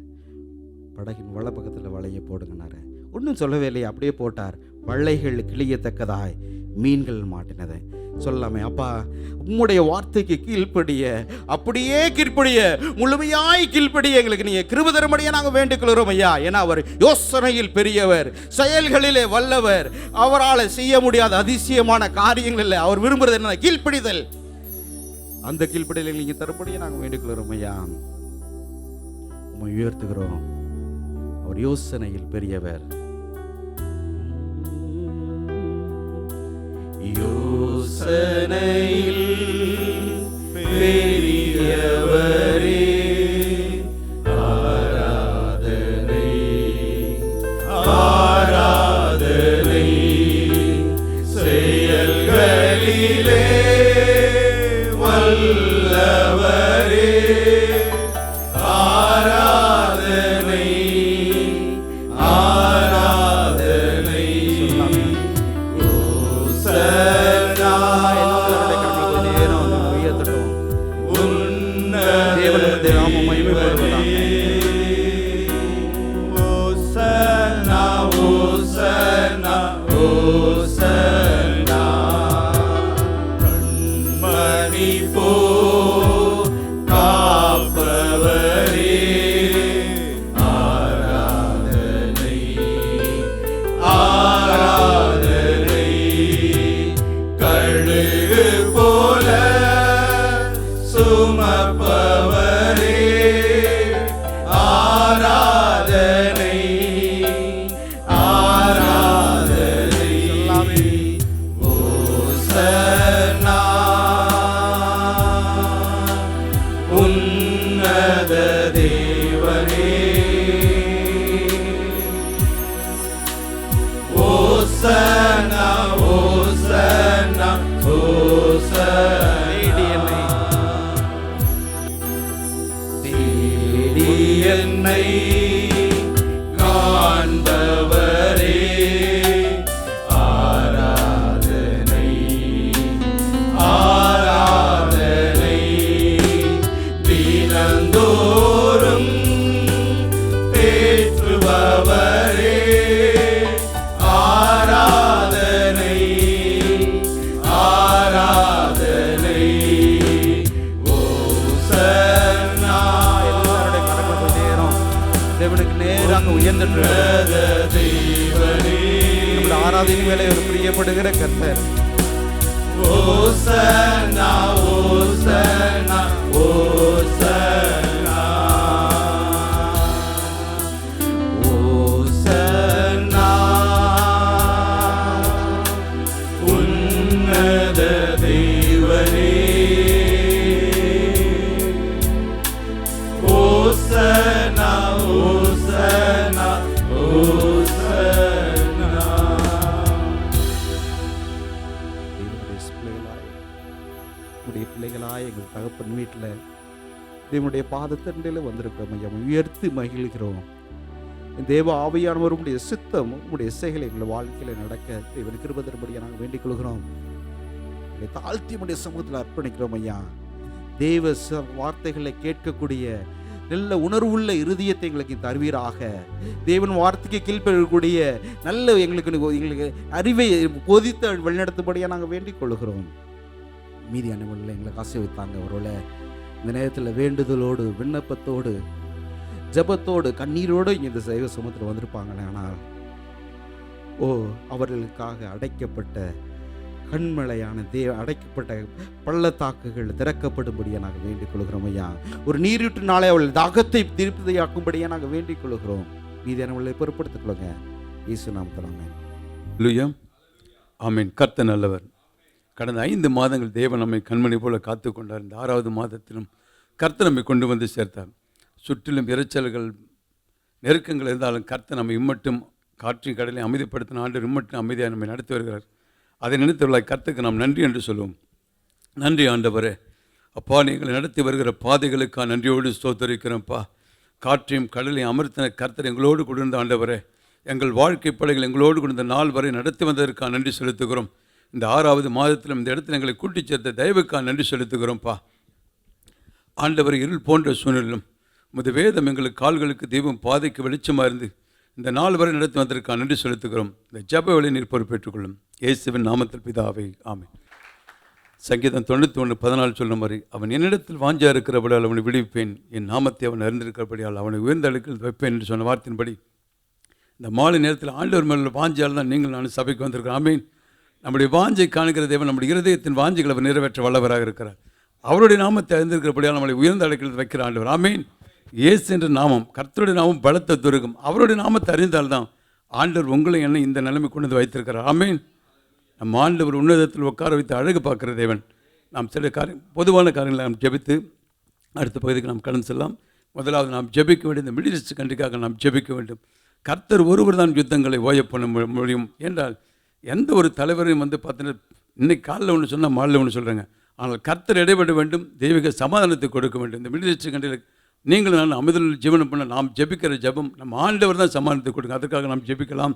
[SPEAKER 1] படகின் வலை பக்கத்தில் வலையை போடுங்கன்னாரு. ஒன்றும் சொல்லவே இல்லையே, அப்படியே போட்டார். வலைகள் கிளியத்தக்கதாய் மீன்கள் மாட்டினது. சொல்லாமே அப்பா, உம்முடைய வார்த்தைக்கு கீழ்ப்படிய, அப்படியே கீழ்ப்படிய, முழுமையாய் கீழ்ப்படிய எங்களுக்கு நீங்க கிருபை தரும்படியா நாங்கள் வேண்டிக் கொள்கிறோம் ஐயா. ஏன்னா அவர் யோசனையில் பெரியவர், செயல்களிலே வல்லவர். அவரால் செய்ய முடியாத அதிசயமான காரியங்கள் இல்லை. அவர் விரும்புறது என்ன? கீழ்ப்படிதல். அந்த கீழ்ப்படிதலை நீங்க தரும்படியா நாங்கள் வேண்டிக் கொள்கிறோம் ஐயா. உம்மை உயர்த்துகிறோம். அவர் யோசனையில் பெரியவர்.
[SPEAKER 2] யோசனையில் பெரியவரே, ஆராதனை ஆராதனை, செயல்களிலே வல்லவரே, ஆராதனை ஆராதனை. கண்மணி போ காப்பவரே, ஆராதனை ஆராதனை. கழுகு போல சுமப்பவரே, ஆராதனை ஆராதனை. ஓசன்னா உன்னத தேவனே, ஓசன்னா ஓசன்னா ஓசன்னா. தேடி என்னை காண்பவரே, ஆராதனை ஆராதனை. தினந்தோறும் தேற்றுபவரே, ஆராதனை ஆராதனை. ஓசன்னா
[SPEAKER 1] தேவனுக்கு நேராக உயர்ந்த
[SPEAKER 2] தேவனே,
[SPEAKER 1] நம்முடைய ஆராதனை வேலை ஒரு பிரியப்படுகிற கர்த்தர்.
[SPEAKER 2] ஓசன்னா ஓசன்னா ஓசன்னா. ஓசன்னா உன்னத தேவனே,
[SPEAKER 1] தகப்பன் வீட்டில் தேவனுடைய பாதத்தண்டையில் வந்திருக்கிறோம் ஐயா. உயர்த்தி மகிழ்கிறோம். தேவ ஆவியானவர் உம்முடைய சித்தம் உம்முடைய இசைகளை எங்கள் வாழ்க்கையில் நடக்க தேவன் கிருபை தரும்படியாக நாங்கள் வேண்டிக் கொள்கிறோம். எங்களை தாழ்த்தி உம்முடைய சமூகத்தில் அர்ப்பணிக்கிறோம் ஐயா. தேவ வார்த்தைகளை கேட்கக்கூடிய நல்ல உணர்வுள்ள இருதயத்தை எங்களுக்கு தருவீராக. தேவன் வார்த்தைக்கு கீழ்ப்படக்கூடிய நல்ல எங்களுக்கு அறிவை போதித்து வழிநடத்தும்படியாக நாங்கள் வேண்டிக் கொள்கிறோம். மீதியான எங்களுக்கு ஆசீர்வதித்தாங்க. ஒருவேளை இந்த நேரத்தில் வேண்டுதலோடு விண்ணப்பத்தோடு ஜபத்தோடு கண்ணீரோடு இங்கே இந்த தெய்வ சமூகத்தில் வந்திருப்பாங்களே, ஆனால் அவர்களுக்காக அடைக்கப்பட்ட கண்மலையான அடைக்கப்பட்ட பள்ளத்தாக்குகள் திறக்கப்படும்படியாக நாங்கள் வேண்டிக் கொள்கிறோம் ஐயா. ஒரு நீரூற்று நாளை அவள் தாகத்தை திருப்தியாக்கும்படியாக நாங்கள் வேண்டிக் கொள்கிறோம். மீதியானவர்களை பொறுப்படுத்திக் கொள்ளுங்க. இயேசு நாமத்தில் ஆமென்.
[SPEAKER 3] ஆமென். கர்த்தர் நல்லவர். கடந்த 5 மாதங்கள் தேவன் நம்மை கண்மணி போல காத்து கொண்டார். இந்த 6வது மாதத்திலும் கர்த்தர் நம்மை கொண்டு வந்து சேர்த்தார். சுற்றிலும் இரைச்சல்கள் நெருக்கங்கள் இருந்தாலும் கர்த்தர் நம்மை இம்மட்டும் காற்றின் கடலை அமைதிப்படுத்தின ஆண்டு இம்மட்டும் அமைதியாக நம்மை நடத்தி வருகிறார். அதை நினைத்துள்ளாய் கர்த்தருக்கு நாம் நன்றி என்று சொல்லுவோம். நன்றி ஆண்டவரே. அப்பா, நீங்கள் நடத்தி வருகிற பாதைகளுக்காக நன்றியோடு ஸ்தோத்தரிக்கிறோம்ப்பா. காற்றையும் கடலையும் அமர்த்தின கர்த்தர் எங்களோடு கொடுத்த ஆண்டவரே, எங்கள் வாழ்க்கை படைகள் எங்களோடு கொடுத்த நாள் வரை நடத்தி வந்ததற்காக நன்றி செலுத்துகிறோம். இந்த 6வது மாதத்திலும் இந்த இடத்துல எங்களை கூட்டிச் சேர்த்த தயவுக்காக நன்றி செலுத்துகிறோம்ப்பா. ஆண்டவர், இருள் போன்ற சூழ்நிலும் உமது வேதம் எங்களுக்கு கால்களுக்கு தீபம் பாதைக்கு வெளிச்சமாக இருந்து இந்த நாள் வரை நடத்தி வந்ததற்காக நன்றி செலுத்துகிறோம். இந்த ஜப வேலை நீர் பொறுப்பேற்றுக்கொள்ளும். இயேசுவின் நாமத்தில் பிதாவே, ஆமென். சங்கீதம் 91:14 சொல்லும் மாதிரி, அவன் என்னிடத்தில் வாஞ்சா இருக்கிறபடியால் அவனை விடுவிப்பேன், என் நாமத்தை அவன் அறிந்திருக்கிறபடியால் அவனை உயர்ந்த அடுக்கில் வைப்பேன் என்று சொன்ன வார்த்தையின்படி இந்த மாலை நேரத்தில் ஆண்டவர் மேல் வாஞ்சியால் தான் நீங்கள் நான் சபைக்கு வந்திருக்கிறோம். ஆமென். நம்முடைய வாஞ்சை காணுகிற தேவன் நம்முடைய இருதயத்தின் வாஞ்சைகளை அவர் நிறைவேற்ற வல்லவராக இருக்கிறார். அவருடைய நாமத்தை அறிந்திருக்கிறபடியால் நம்மளை உயர்ந்த அடுக்கில் வைக்கிற ஆண்டவர். ஆமென். இயேசு என்ற நாமம், கர்த்தருடைய நாமம் பலத்த துருகம். அவருடைய நாமத்தை அறிந்தால்தான் ஆண்டவர் உங்களை என்ன இந்த நிலைமை கொண்டு வந்து வைத்திருக்கிறார். ஆமென். நம்ம ஆண்டவர் உன்னதத்தில் உட்கார வைத்து அழகு பார்க்குற தேவன். நாம் சில பொதுவான காரியங்களை நாம் ஜெபித்து அடுத்த பகுதிக்கு நாம் கடந்து செல்லலாம். முதலாவது நாம் ஜெபிக்க வேண்டிய இந்த மிடில் ஈஸ்ட் கண்ட்ரிக்காக நாம் ஜெபிக்க வேண்டும். கர்த்தர் ஒருவர் தான் யுத்தங்களை ஓய பண்ண முடியும் என்றால் எந்த ஒரு தலைவரையும் பார்த்தீங்கன்னா இன்னைக்கு காலையில் ஒன்று சொன்னால் மாலையில் ஒன்று சொல்கிறாங்க. ஆனால் கர்த்தர் இடைபெற வேண்டும், தெய்வீக சமாதானத்தை கொடுக்க வேண்டும். இந்த மிடில் ஈஸ்ட் கண்ட்ரியில் நீங்கள் நான் அமைதல் ஜீவனம் பண்ண நாம் ஜெபிக்கிற ஜெபம் நம்ம ஆண்டவர் தான் சமாதானத்தை கொடுங்க. அதற்காக நாம் ஜெபிக்கலாம்.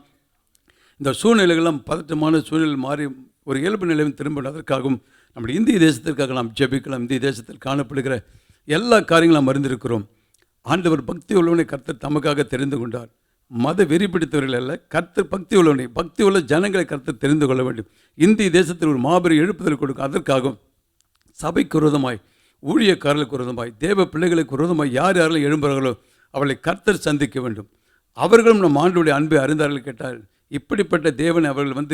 [SPEAKER 3] இந்த சூழ்நிலைகள்லாம் பதட்டமான சூழ்நிலை மாறி ஒரு இயல்பு நிலையும் திரும்பணும். அதற்காகவும் நம்முடைய இந்திய தேசத்திற்காக நாம் ஜெபிக்கலாம். இந்திய தேசத்தில் காணப்படுகிற எல்லா காரியங்களும் நாம் அறிந்திருக்கிறோம். ஆண்டவர் பக்தி உள்ளவனை கர்த்தர் தமக்காக தெரிந்து கொண்டார். மத வெறி பிடித்தவர்கள் அல்ல, கர்த்தர் பக்தி உள்ளவனை, பக்தி உள்ள ஜனங்களை கர்த்தர் தெரிந்து கொள்ள வேண்டும். இந்திய தேசத்தில் ஒரு மாபெரும் எழுப்புதல் கொடுக்கும். அதற்காகவும் சபைக்கு விரோதமாய், ஊழியக்காரர்களுக்கு விரோதமாய், தேவ பிள்ளைகளுக்கு விரோதமாய் யார் யாரெல்லாம் எழும்புகிறார்களோ அவளை கர்த்தர் சந்திக்க வேண்டும். அவர்களும் நம் ஆண்டவருடைய அன்பை அறிந்தார்கள் கேட்டால் இப்படிப்பட்ட தேவனை அவர்கள்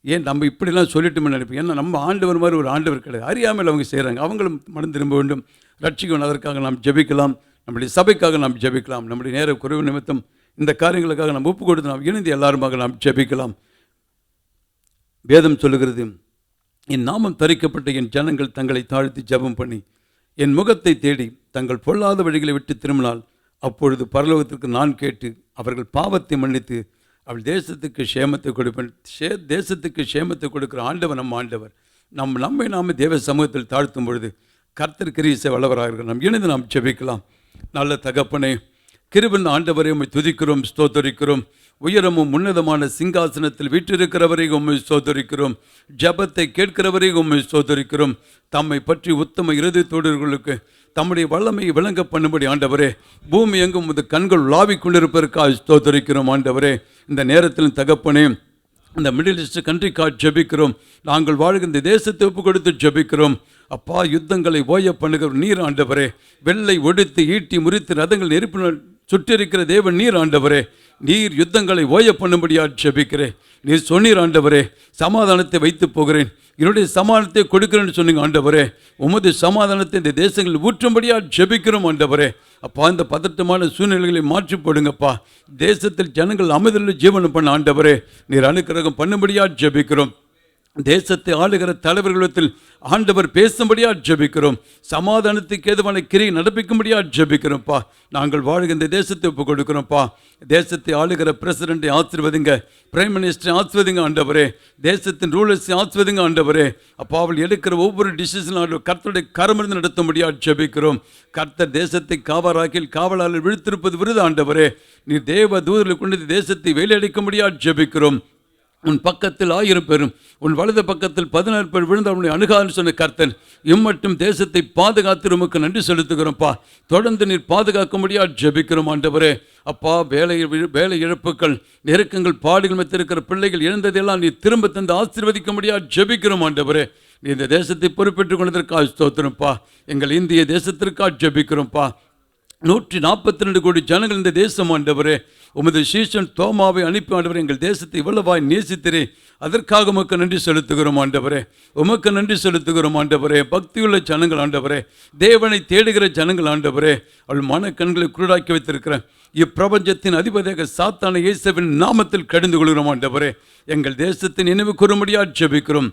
[SPEAKER 3] ஏன் நம்ம இப்படிலாம் சொல்லிட்டோம்னு நினைப்போம். ஏன்னா நம்ம ஆண்டவர் மாதிரி ஒரு ஆண்டவர் கிடையாது. அறியாமல் அவங்க செய்கிறாங்க. அவங்களும் மனம் திரும்ப வேண்டும், ரட்சிக்கணும். அதற்காக நாம் ஜெபிக்கலாம். நம்முடைய சபைக்காக நாம் ஜெபிக்கலாம். நம்முடைய நேர குறைவு நிமித்தம் இந்த காரியங்களுக்காக நாம் ஒப்பு கொடுத்து நாம் இணைந்து எல்லாருமாக நாம் ஜெபிக்கலாம். வேதம் சொல்லுகிறது, என் நாமம் தரிக்கப்பட்ட என் ஜனங்கள் தங்களை தாழ்த்தி ஜெபம் பண்ணி என் முகத்தை தேடி தங்கள் பொல்லாத வழிகளை விட்டு திரும்பினால் அப்பொழுது பரலோகத்திற்கு நான் கேட்டு அவர்கள் பாவத்தை மன்னித்து அவள் தேசத்துக்கு சேமத்தை கொடுப்பேன். தேசத்துக்கு சேமத்தை கொடுக்குற ஆண்டவர் நம்ம ஆண்டவர். நம்மை நாம தேவ சமூகத்தில் தாழ்த்தும் பொழுது கர்த்தர் கிரியை வல்லவராக நாம் இணைந்து நாம் ஜெபிக்கலாம். நல்ல தகப்பனே, கிருபையின் ஆண்டவரை உம்மை துதிக்கிறோம், ஸ்தோத்தரிக்கிறோம். உயரமும் உன்னதமான சிங்காசனத்தில் வீற்றிருக்கிறவரை உம்மை ஸ்தோத்தரிக்கிறோம். ஜபத்தை கேட்கிறவரை உம்மை ஸ்தோத்தரிக்கிறோம். தம்மை பற்றி உத்தம இருதயத்தோடர்களுக்கு தம்முடைய வல்லமையை விளங்க பண்ணும்படி ஆண்டவரே, பூமி எங்கும் உமது கண்கள் உலாவிக் கொண்டிருப்பதற்காக ஸ்தோத்தரிக்கிறோம். ஆண்டவரே, இந்த நேரத்தில் தகப்பனே, இந்த மிடில் ஈஸ்ட் கண்ட்ரிக்காக ஜெபிக்கிறோம். நாங்கள் வாழ்கிற இந்த தேசத்தை ஒப்பு கொடுத்து ஜெபிக்கிறோம். அப்பா, யுத்தங்களை ஓய பண்ணுகிற நீர் ஆண்டவரே, வெள்ளை ஒடித்து ஈட்டி முறித்து ரதங்கள் நெருப்பு சுற்றிருக்கிற தேவன் நீர் ஆண்டவரே. நீர் யுத்தங்களை ஓய பண்ணும்படியா ஜெபிக்கிறேன். நீர் சொன்னீர் ஆண்டவரே, சமாதானத்தை வைத்து போகிறேன், என்னுடைய சமாதானத்தை கொடுக்கிறேன்னு சொன்னீங்க ஆண்டவரே. உமது சமாதானத்தை இந்த தேசங்களில் ஊற்றும்படியா ஜெபிக்கிறோம் ஆண்டவரே. அப்பா, இந்த பதட்டமான சூழ்நிலைகளை மாற்றி போடுங்கப்பா. தேசத்தில் ஜனங்கள் அமைதியில் ஜீவனம் பண்ண ஆண்டவரே, நீர் அனுக்கிரகம் பண்ணும்படியா ஜெபிக்கிறோம். தேசத்தை ஆளுகிற தலைவர்களிடத்தில் ஆண்டவர் பேசும்படியா ஜெபிக்கிறோம். சமாதானத்துக்கு ஏதுவான கிரியை நடப்பிக்கும்படியா ஜெபிக்கிறோம்ப்பா. நாங்கள் வாழ்கிற இந்த தேசத்தை ஒப்புக் கொடுக்கிறோம்ப்பா. தேசத்தை ஆளுகிற பிரசிடென்ட்டை ஆசீர்வதிங்க, பிரைம் மினிஸ்டரை ஆசீர்வதிங்க ஆண்டவரே. தேசத்தின் ரூலர்ஸை ஆசீர்வதிங்க ஆண்டவரே. அப்பா, அவள் எடுக்கிற ஒவ்வொரு டிசிஷனும் கர்த்தருடைய கரமிருந்து நடத்தும்படியா ஜெபிக்கிறோம். கர்த்தர் தேசத்தை காவலாளர் விழுத்திருப்பது விருது ஆண்டவரே. நீ தேவ தூதர்களை கொண்டு தேசத்தை வேலையடிக்கும்படியா ஜெபிக்கிறோம். உன் பக்கத்தில் 1000 பேரும் உன் வலது பக்கத்தில் 16 பேர் விழுந்து அவனுடைய அணுகான்னு சொன்ன கர்த்தன் இம்மட்டும் தேசத்தை பாதுகாத்து உமக்கு நன்றி செலுத்துகிறோம்ப்பா. தொடர்ந்து நீர் பாதுகாக்கும்படியா ஜெபிக்கிறோம் ஆண்டவரே. அப்பா, வேலை இழப்புகள், நெருக்கங்கள், பாடுகள் மத்திருக்கிற பிள்ளைகள் இழந்ததெல்லாம் நீ திரும்ப தந்து ஆசீர்வதிக்கும்படியா ஜெபிக்கிறோம் ஆண்டவரே. நீ இந்த தேசத்தை பொறுப்பேற்றுக் கொண்டதற்காக ஸ்தோத்திரம்ப்பா. எங்கள் இந்திய தேசத்திற்காக ஜெபிக்கிறோம்ப்பா. 142 கோடி ஜனங்கள் இந்த தேசம் ஆண்டவரே. உமது சீஷன் தோமாவை அனுப்பி ஆண்டவரே, எங்கள் தேசத்தை இவ்வளவாய் நேசித்திரே, அதற்காக உமக்கு நன்றி செலுத்துகிறோம் ஆண்டவரே. உமக்கு நன்றி செலுத்துகிறோம் ஆண்டவரே. பக்தியுள்ள ஜனங்கள் ஆண்டவரே, தேவனை தேடுகிற ஜனங்கள் ஆண்டவரே. அவள் மன கண்களை குருடாக்கி வைத்திருக்கிற இப்பிரபஞ்சத்தின் அதிபதியாக சாத்தான இயேசுவின் நாமத்தில் கடிந்து கொள்கிறோம் ஆண்டவரே. எங்கள் தேசத்தை நினைவு கூறும்படியா ஜெபிக்கிறோம்.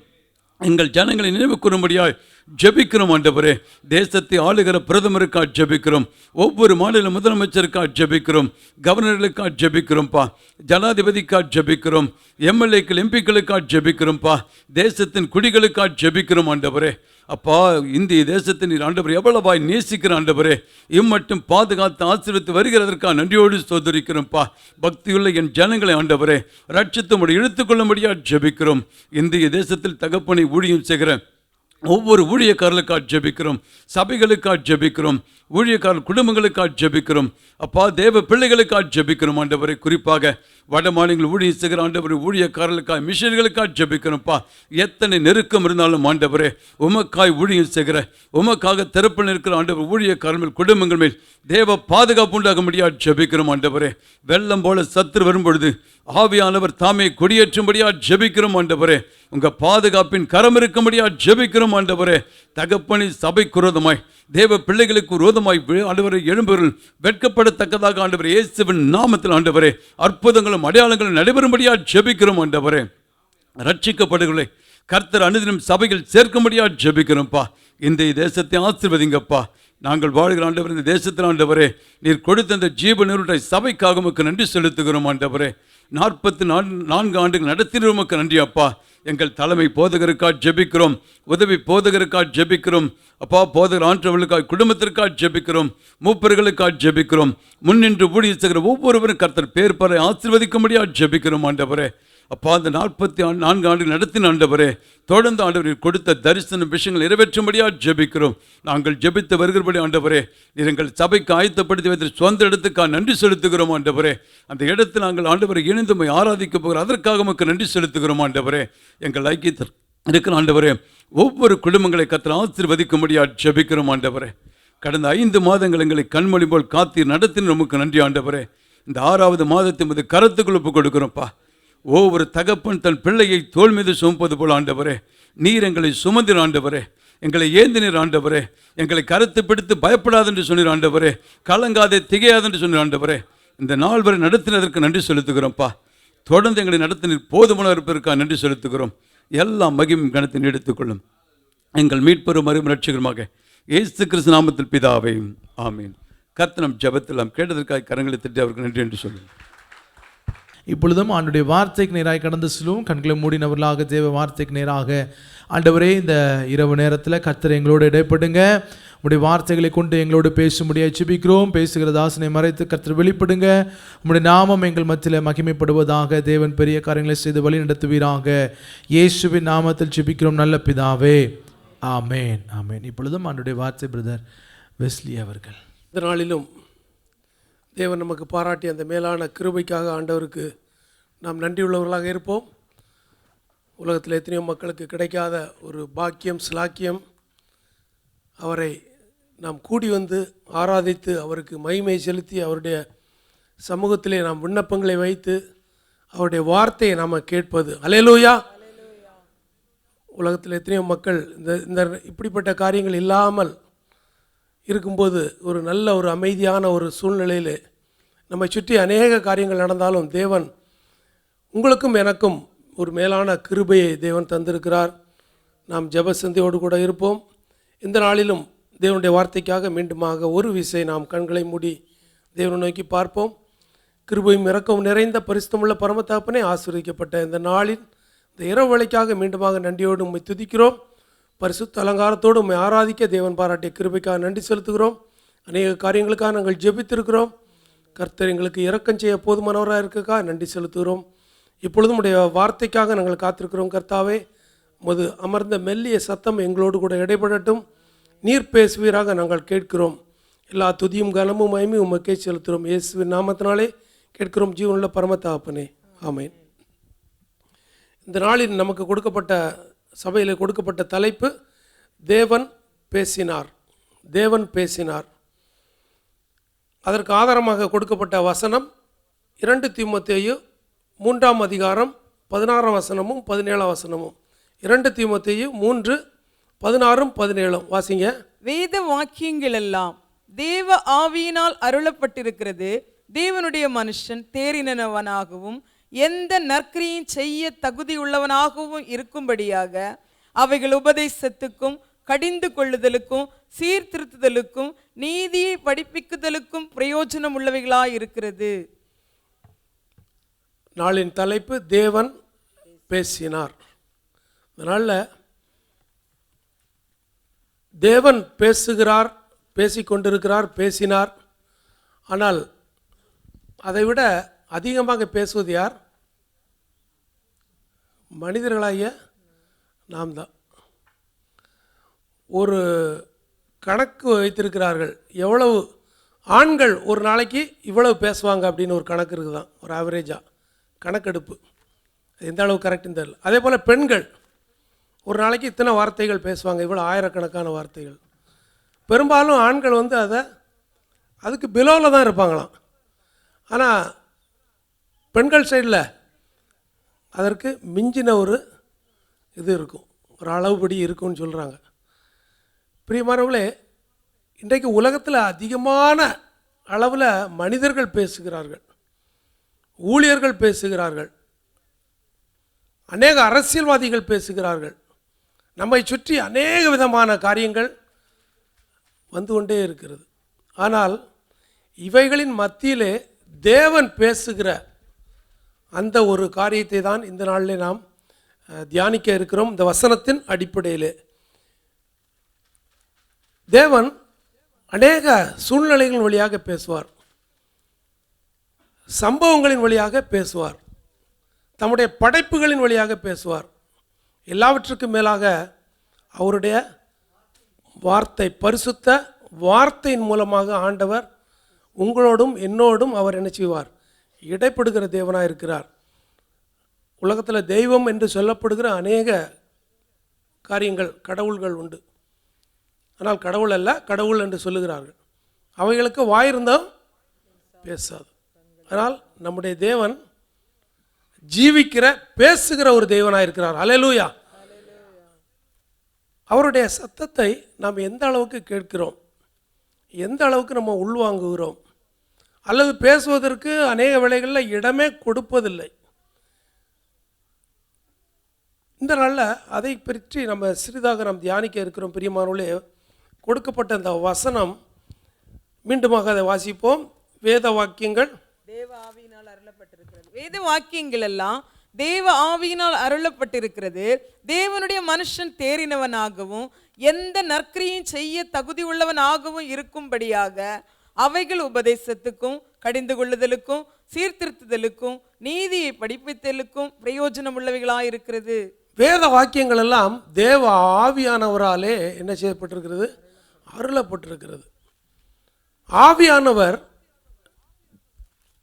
[SPEAKER 3] எங்கள் ஜனங்களை நினைவு கூறும்படியாய் ஜெபிக்கிறோம் ஆண்டவரே. தேசத்தை ஆளுகிற பிரதமருக்காக ஜெபிக்கிறோம். ஒவ்வொரு மாநில முதலமைச்சருக்காக ஜெபிக்கிறோம். கவர்னர்களுக்காக ஜெபிக்கிறோம்ப்பா. ஜனாதிபதிக்காக ஜெபிக்கிறோம். எம்எல்ஏக்கள், எம்பிக்களுக்காக ஜெபிக்கிறோம்ப்பா. தேசத்தின் குடிகளுக்காக ஜெபிக்கிறோம் ஆண்டவரே. அப்பா, இந்திய தேசத்தின் ஆண்டவர் எவ்வளவாய் நேசிக்கிற ஆண்டவரே. இம்மட்டும் பாதுகாத்து ஆசீர்வதித்து வருகிறதற்காக நன்றியோடு ஸ்தோத்திரிக்கிறோம்ப்பா. பக்தியுள்ள என் ஜனங்களை ஆண்டவரே ரட்சித்து இழுத்துக்கொள்ளும்படியா ஜெபிக்கிறோம். இந்திய தேசத்தில் தகப்பனை ஊழியம் செய்கிற ஒவ்வொரு ஊழியக்காரர்களுக்காக ஜெபிக்கிறோம். சபைகளுக்காக ஜெபிக்கிறோம். ஊழியக்காரர் குடும்பங்களுக்காக ஜெபிக்கிறோம். அப்பா, தேவ பிள்ளைகளுக்காக ஜெபிக்கிறோம் ஆண்டவரை. குறிப்பாக வட மாநிலங்கள் ஊழியம் செய்கிற ஆண்டவர் ஊழியக்காரர்களுக்காக, மிஷனரிகளுக்காக ஜெபிக்கிறோம்ப்பா. எத்தனை நெருக்கம் இருந்தாலும் ஆண்டவரே, உமக்காய் ஊழியம் செய்கிற, உமக்காக திறப்பில் இருக்கிற ஆண்டவர் ஊழியக்காரர்கள் குடும்பங்கள் மேல் தேவ பாதுகாப்பு உண்டாக முடியாது ஜெபிக்கிறோம் ஆண்டவரே. வெள்ளம் போல சத்துரு வரும்பொழுது ஆவியானவர் தாமே கொடியேற்றும்படியா ஜெபிக்கிறோம் ஆண்டவரே. உங்க பாதுகாப்பின் கரம் இருக்கும்படியா ஜெபிக்கிறோம் ஆண்டவரே. தகப்பனி சபைக்கு விரோதமாய், தேவ பிள்ளைகளுக்கு விரோதமாய் ஆண்டவரை எழும்பொருள் வெட்கப்படத்தக்கதாக ஆண்டவரே இயேசுவின் நாமத்தில் ஆண்டவரே அற்புதங்களும் அடையாளங்களும் நடைபெறும்படியா ஜெபிக்கிறோம் ஆண்டவரே. ரட்சிக்கப்படுகளை கர்த்தர் அனுதினம் சபைகள் சேர்க்கும்படியா ஜெபிக்கிறோம்ப்பா. இந்த தேசத்தை ஆசீர்வதிங்கப்பா. நாங்கள் வாழ்கிற ஆண்டவர் இந்த தேசத்தில் ஆண்டவரே நீர் கொடுத்த அந்த ஜீவனுடைய சபைக்காக உமக்கு நன்றி செலுத்துகிறோம் ஆண்டவரே. 44 ஆண்டுகள் நடத்தின உமக்கு நன்றி அப்பா. எங்கள் தலைமை போதகருக்காக ஜெபிக்கிறோம். உதவி போதகருக்காக ஜெபிக்கிறோம் அப்பா. போதகர் ஆண்டவர்களுக்காக, குடும்பத்திற்காக ஜெபிக்கிறோம். மூப்பர்களுக்காக ஜெபிக்கிறோம். முன்னின்று ஊழியம் செய்கிற ஒவ்வொருவரும் கர்த்தர் பேர் பறை ஆசீர்வதிக்கும்படியாக ஜெபிக்கிறோம் ஆண்டவரே. அப்பா, அந்த 44 ஆண்டுகள் நடத்தின ஆண்டவரே தொடர்ந்து ஆண்டவரில் கொடுத்த தரிசன விஷயங்கள் நிறைவேற்றும்படியாக ஜெபிக்கிறோம். நாங்கள் ஜெபித்து வருகிறபடி ஆண்டவரே நீர் எங்கள் சபைக்கு ஆயத்தப்படுத்தி வைத்த சொந்த இடத்துக்காக நன்றி செலுத்துகிறோம் ஆண்டவரே. அந்த இடத்தில் நாங்கள் ஆண்டவரை இணைந்து ஆராதிக்க போகிறோம். அதற்காக நமக்கு நன்றி செலுத்துகிறோம் ஆண்டவரே. எங்கள் ஐக்கியத்தில் இருக்கிற ஆண்டவரே ஒவ்வொரு குடும்பங்களை கர்த்தர் ஆசீர்வதிக்கும்படியாக ஜெபிக்கிறோம் ஆண்டவரே. கடந்த 5 மாதங்கள் எங்களை கண்மொழி போல் காத்து நடத்தின நமக்கு நன்றி ஆண்டவரே. இந்த 6வது மாதத்தை கருத்துக்குள் ஒப்புக் கொடுக்கிறோம்ப்பா. ஒவ்வொரு தகப்பன் தன் பிள்ளையை தோள் மீது சுமப்பது போல் ஆண்டவரே நீர் எங்களை சுமந்திர ஆண்டவரே. எங்களை ஏந்தினீர் ஆண்டவரே. எங்களை கருத்து பிடித்து பயப்படாது என்று சொன்னீர் ஆண்டவரே. கலங்காதே திகையாது என்று சொன்னீர் ஆண்டவரே. இந்த நாள் வரை நடத்தினதற்கு நன்றி செலுத்துகிறோம்ப்பா. தொடர்ந்து எங்களை நடத்தினீர் போதுமான இருப்பதற்காக நன்றி செலுத்துகிறோம். எல்லா மகிமையும் கனத்தையும் எடுத்துக்கொள்ளும் எங்கள் மீட்பெரும் அருமை ரட்சகருமாக இயேசு கிறிஸ்து நாமத்தில் பிதாவே, ஆமீன். கர்த்தர் நம் ஜெபத்தில் நாம் கேட்டதற்காக கரங்களை தட்டி அவருக்கு நன்றி என்று சொல்லுங்கள்.
[SPEAKER 4] இப்பொழுதும் ஆண்டுடைய வார்த்தைக்கு நேராக கடந்து செல்லும். கண்களை மூடினவர்களாக தேவ வார்த்தைக்கு நேராக ஆண்டவரே இந்த இரவு நேரத்தில் கர்த்தர் எங்களோடு இடைப்படுங்க. உங்களுடைய வார்த்தைகளை கொண்டு எங்களோடு பேசும்படியாக ஜெபிக்கிறோம். பேசுகிற தாசனை மறைத்து கர்த்தர் வெளிப்படுங்க. உங்களுடைய நாமம் எங்கள் மத்தியில் மகிமைப்படுவதாக. தேவன் பெரிய காரியங்களை செய்து வழி நடத்துவீராக. இயேசுவின் நாமத்தில் ஜெபிக்கிறோம் நல்ல பிதாவே, ஆமேன், ஆமேன். இப்பொழுதும் ஆண்டுடைய வார்த்தை பிரதர் வெஸ்லி அவர்கள்.
[SPEAKER 5] இந்த நாளிலும் தேவன் நமக்கு பாராட்டி அந்த மேலான கிருபைக்காக ஆண்டவருக்கு நாம் நன்றியுள்ளவர்களாக இருப்போம். உலகத்தில் எத்தனையோ மக்களுக்கு கிடைக்காத ஒரு பாக்கியம், சிலாக்கியம், அவரை நாம் கூடி வந்து ஆராதித்து அவருக்கு மகிமை செலுத்தி அவருடைய சமூகத்திலே நாம் விண்ணப்பங்களை வைத்து அவருடைய வார்த்தையை நாம் கேட்பது. அல்லேலூயா. உலகத்தில் எத்தனையோ மக்கள் இந்த இப்படிப்பட்ட காரியங்கள் இல்லாமல் இருக்கும்போது ஒரு நல்ல ஒரு அமைதியான ஒரு சூழ்நிலையில் நம்மை சுற்றி அநேக காரியங்கள் நடந்தாலும் தேவன் உங்களுக்கும் எனக்கும் ஒரு மேலான கிருபையை தேவன் தந்திருக்கிறார். நாம் ஜெப சிந்தையோடு கூட இருப்போம். இந்த நாளிலும் தேவனுடைய வார்த்தைக்காக மீண்டுமாக ஒரு விசை நாம் கண்களை மூடி தேவனை நோக்கி பார்ப்போம். கிருபையும் இரக்கமும் நிறைந்த பரிசுத்தமுள்ள பரமதகப்பனே, ஆசீர்வதிக்கப்பட்ட இந்த நாளின் இந்த இரவு வேளைக்காக மீண்டுமாக நன்றியோடு உம்மை துதிக்கிறோம். பரிசுத்த அலங்காரத்தோடு உம்மை ஆராதிக்க தேவன் பாராட்டிய கிருபைக்காக நன்றி செலுத்துகிறோம். அநேக காரியங்களுக்காக நாங்கள் ஜெபித்திருக்கிறோம். கர்த்தர் எங்களுக்கு இரக்கம் செய்ய போதுமானவராக இருக்கக்காக நன்றி செலுத்துகிறோம். இப்பொழுதும் உடைய வார்த்தைக்காக நாங்கள் காத்திருக்கிறோம். கர்த்தாவே, உமது அமர்ந்த மெல்லிய சத்தம் எங்களோடு கூட இடைபடட்டும். நீர் பேசுவீராக நாங்கள் கேட்கிறோம். எல்லா துதியும் கனமும் மகிமையும் உமக்கே செலுத்துகிறோம். இயேசுவின் நாமத்தினாலே கேட்கிறோம் ஜீவனுள்ள பரமதகப்பனே, ஆமென். இந்த நாளில் நமக்கு கொடுக்கப்பட்ட சபையில் கொடுக்கப்பட்ட தலைப்பு தேவன் பேசினார். தேவன் பேசினார். அதற்கு ஆதாரமாக கொடுக்கப்பட்ட வசனம் 2 தீமோத்தேயு 3ஆம் அதிகாரம் 16ஆம் வசனமும் 17ஆம் வசனமும். 2 தீமோத்தேயு 3:16-17 வாசிங்க.
[SPEAKER 6] வேத வாக்கியங்கள் எல்லாம் தேவ ஆவியினால் அருளப்பட்டிருக்கிறது. தேவனுடைய மனுஷன் தேறினவனாகவும் எந்த நற்கிரியும் செய்ய தகுதியுள்ளவனாகவும் இருக்கும்படியாக அவைகள் உபதேசத்துக்கும் கடிந்து கொள்ளுதலுக்கும் சீர்திருத்துதலுக்கும் நீதியை படிப்பிக்குதலுக்கும் பிரயோஜனம் உள்ளவைகளாய் இருக்கிறது.
[SPEAKER 5] நாளின் தலைப்பு தேவன் பேசினார். அதனால் தேவன் பேசுகிறார், பேசிக்கொண்டிருக்கிறார், பேசினார். ஆனால் அதைவிட அதிகமாக பேசுவது யார்? மனிதர்களாகிய நாம் தான். ஒரு கணக்கு வைத்திருக்கிறார்கள். எவ்வளவு ஆண்கள் ஒரு நாளைக்கு இவ்வளவு பேசுவாங்க அப்படின்னு ஒரு கணக்கு இருக்குது தான், ஒரு ஆவரேஜாக கணக்கெடுப்பு. எந்த அளவு கரெக்டுன்னு தெரியல. அதே போல் பெண்கள் ஒரு நாளைக்கு இத்தனை வார்த்தைகள் பேசுவாங்க, இவ்வளோ ஆயிரக்கணக்கான வார்த்தைகள். பெரும்பாலும் ஆண்கள் அதுக்கு பிலோவில் தான் இருப்பாங்களாம். ஆனால் பெண்கள் சைடில் அதற்கு மிஞ்சின ஒரு இது இருக்கும், ஒரு அளவுபடி இருக்குன்னு சொல்கிறாங்க. பிரியமானவர்களே, இன்றைக்கு உலகத்தில் அதிகமான அளவில் மனிதர்கள் பேசுகிறார்கள், ஊழியர்கள் பேசுகிறார்கள், அநேக அரசியல்வாதிகள் பேசுகிறார்கள். நம்மை சுற்றி அநேக விதமான காரியங்கள் வந்து கொண்டே இருக்கிறது. ஆனால் இவைகளின் மத்தியிலே தேவன் பேசுகிற அந்த ஒரு காரியத்தை தான் இந்த நாளிலே நாம் தியானிக்க இருக்கிறோம். இந்த வசனத்தின் அடிப்படையிலே தேவன் அநேக சூழ்நிலைகளின் வழியாக பேசுவார், சம்பவங்களின் வழியாக பேசுவார், தம்முடைய படைப்புகளின் வழியாக பேசுவார். எல்லாவற்றுக்கும் மேலாக அவருடைய வார்த்தை, பரிசுத்த வார்த்தையின் மூலமாக ஆண்டவர் உங்களோடும் என்னோடும் அவர் என்ன செய்வார்? இடைப்படுகிற தேவனாக இருக்கிறார். உலகத்தில் தெய்வம் என்று சொல்லப்படுகிற அநேக காரியங்கள், கடவுள்கள் உண்டு. ஆனால் கடவுள் அல்ல, கடவுள் என்று சொல்லுகிறார்கள். அவைகளுக்கு வாயிருந்தால் பேசாது. ஆனால் நம்முடைய தேவன் ஜீவிக்கிற, பேசுகிற ஒரு தேவனாக இருக்கிறார். அல்லேலூயா. அவருடைய சத்தத்தை நாம் எந்த அளவுக்கு கேட்கிறோம், எந்த அளவுக்கு நம்ம உள்வாங்குகிறோம், அல்லது பேசுவதற்கு அநேக வேளைகளில் இடமே கொடுப்பதில்லை. இந்த நாளில் அதை பற்றி நம்ம சிறிதாக நாம் தியானிக்க இருக்கிறோம். பிரியமானவர்களே, கொடுக்கப்பட்ட அந்த வசனம் மீண்டுமாக அதை வாசிப்போம். வேத வாக்கியங்கள்
[SPEAKER 6] தேவ ஆவியினால் அருளப்பட்டிருக்கிறது. வேத வாக்கியங்கள் எல்லாம் தேவ ஆவியினால் அருளப்பட்டிருக்கிறது. தேவனுடைய மனுஷன் தேறினவனாகவும் எந்த நற்கிரியும் செய்ய தகுதி உள்ளவனாகவும் இருக்கும்படியாக அவைகள் உபதேசத்துக்கும் கடிந்து கொள்ளுதலுக்கும் சீர்திருத்துதலுக்கும் நீதியை படிப்பித்தலுக்கும் பிரயோஜனம் உள்ளவைகளாக இருக்கிறது.
[SPEAKER 5] வேத வாக்கியங்கள் எல்லாம் தேவ ஆவியானவராலே என்ன செய்யப்பட்டிருக்கிறது? அருளப்பட்டிருக்கிறது. ஆவியானவர்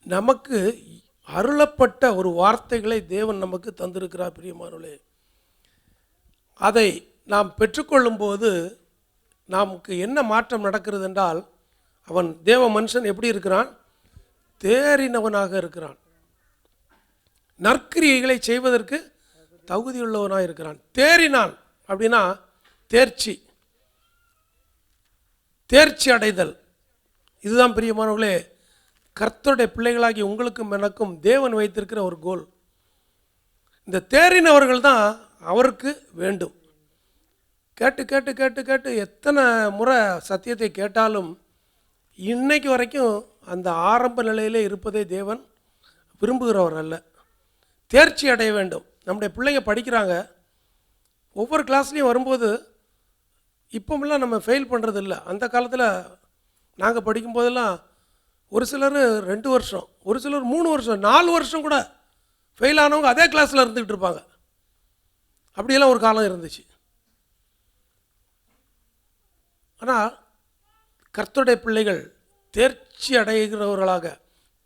[SPEAKER 5] நமக்கு அருளப்பட்ட ஒரு வார்த்தைகளை தேவன் நமக்கு தந்திருக்கிறார். பிரியமானவர்களே, அதை நாம் பெற்றுக்கொள்ளும் போது நமக்கு என்ன மாற்றம் நடக்கிறது என்றால், அவன் தேவ மனுஷன் எப்படி இருக்கிறான்? தேறினவனாக இருக்கிறான். நற்கிரியைகளை செய்வதற்கு தகுதியுள்ளவனாக இருக்கிறான். தேறினான் அப்படின்னா தேர்ச்சி, தேர்ச்சி அடைதல். இதுதான் பிரியமானவர்களே கர்த்தருடைய பிள்ளைகளாகி உங்களுக்கும் எனக்கும் தேவன் வைத்திருக்கிற ஒரு கோல். இந்த தேறினவர்கள் தான் அவருக்கு வேண்டும். கேட்டு கேட்டு கேட்டு கேட்டு எத்தனை முறை சத்தியத்தை கேட்டாலும் இன்னைக்கு வரைக்கும் அந்த ஆரம்ப நிலையிலே இருப்பதை தேவன் விரும்புகிறவர் அல்ல. தேர்ச்சி அடைய வேண்டும். நம்முடைய பிள்ளைங்க படிக்கிறாங்க, ஒவ்வொரு கிளாஸ்லேயும் வரும்போது இப்போமெல்லாம் நம்ம ஃபெயில் பண்ணுறது இல்லை. அந்த காலத்தில் நாங்கள் படிக்கும்போதெல்லாம் ஒரு சிலர் 2 வருஷம், ஒரு சிலர் 3 வருஷம், 4 வருஷம் கூட ஃபெயில் ஆனவங்க அதே கிளாஸில் இருந்துக்கிட்டு இருப்பாங்க. அப்படியெல்லாம் ஒரு காலம் இருந்துச்சு. ஆனால் கர்த்தருடைய பிள்ளைகள் தேர்ச்சி அடைகிறவர்களாக,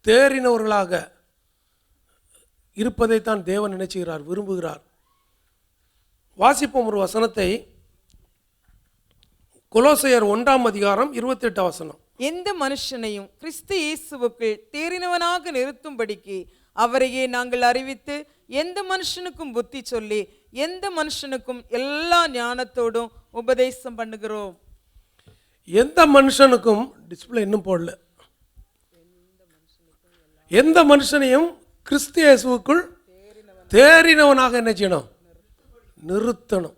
[SPEAKER 5] தேறினவர்களாக இருப்பதைத்தான் தேவன் நினைச்சுகிறார், விரும்புகிறார். வாசிப்போம் ஒரு வசனத்தை. கொலோசையர் 1:28.
[SPEAKER 6] எந்த மனுஷனையும் கிறிஸ்து இயேசுவுக்குள் தேறினவனாக நிறுத்தும்படிக்கு அவரையே நாங்கள் அறிவித்து, எந்த மனுஷனுக்கும் புத்தி சொல்லி, எந்த மனுஷனுக்கும் எல்லா ஞானத்தோடும் உபதேசம் பண்ணுகிறோம்.
[SPEAKER 5] எந்த மனுஷனுக்கும், டிஸ்பிளே இன்னும் போடல, எந்த மனுஷனையும் கிறிஸ்து இயேசுவுக்குள் தேறினவனாக என்ன செய்யணும்? நிறுத்தணும்.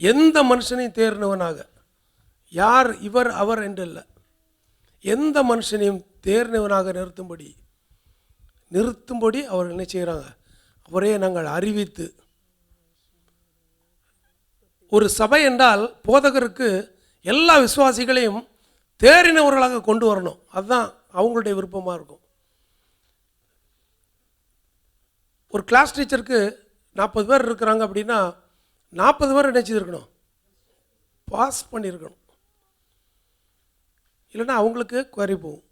[SPEAKER 5] எந்த மனுஷனையும் தேறினவனாக, யார் இவர் அவர் என்று இல்லை, எந்த மனுஷனையும் தேறினவனாக நிறுத்தும்படி அவர் என்ன செய்கிறாங்க? அவரே நாங்கள் அறிவித்து. ஒரு சபை என்றால் போதகருக்கு எல்லா விசுவாசிகளையும் தேறினவர்களாக கொண்டு வரணும். அதுதான் அவங்களுடைய விருப்பமாக இருக்கும். ஒரு கிளாஸ் டீச்சருக்கு 40 பேர் இருக்கிறாங்க அப்படின்னா 40 பேர் என்ன செய்திருக்கணும்? பாஸ் பண்ணியிருக்கணும். இல்லைன்னா அவங்களுக்கு குறை போகும்.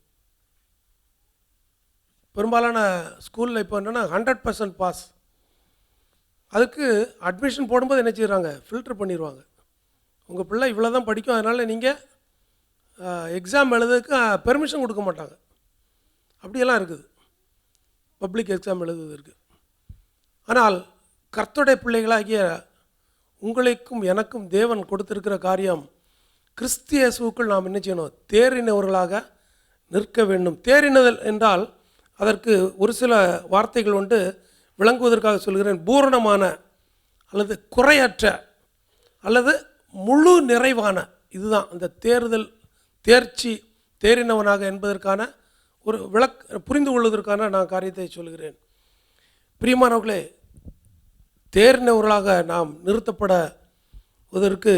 [SPEAKER 5] பெரும்பாலான ஸ்கூலில் இப்போ என்னென்னா 100% பாஸ். அதுக்கு அட்மிஷன் போடும்போது என்ன செய்கிறாங்க? ஃபில்டர் பண்ணிடுவாங்க. உங்கள் பிள்ளை இவ்வளோ தான் படிக்கும், அதனால் நீங்கள் எக்ஸாம் எழுதுறதுக்கு பெர்மிஷன் கொடுக்க மாட்டாங்க. அப்படியெல்லாம் இருக்குது, பப்ளிக் எக்ஸாம் எழுதுவது இருக்குது. ஆனால் கர்த்தருடைய பிள்ளைகளாகிய உங்களுக்கும் எனக்கும் தேவன் கொடுத்திருக்கிற காரியம், கிறிஸ்து இயேசுவுக்குள் நாம் என்ன செய்யணும்? தேறினவர்களாக நிற்க வேண்டும். தேறினதல் என்றால் அதற்கு ஒரு சில வார்த்தைகள் உண்டு, விளங்குவதற்காக சொல்கிறேன். பூரணமான அல்லது குறையற்ற அல்லது முழு நிறைவான, இதுதான் அந்த தேர்ச்சி, தேறினவனாக என்பதற்கான ஒரு புரிந்து கொள்வதற்கான நான் காரியத்தை சொல்கிறேன். பிரியமானவர்களே, தேறினவர்களாக நாம் நிறுத்தப்படுவதற்கு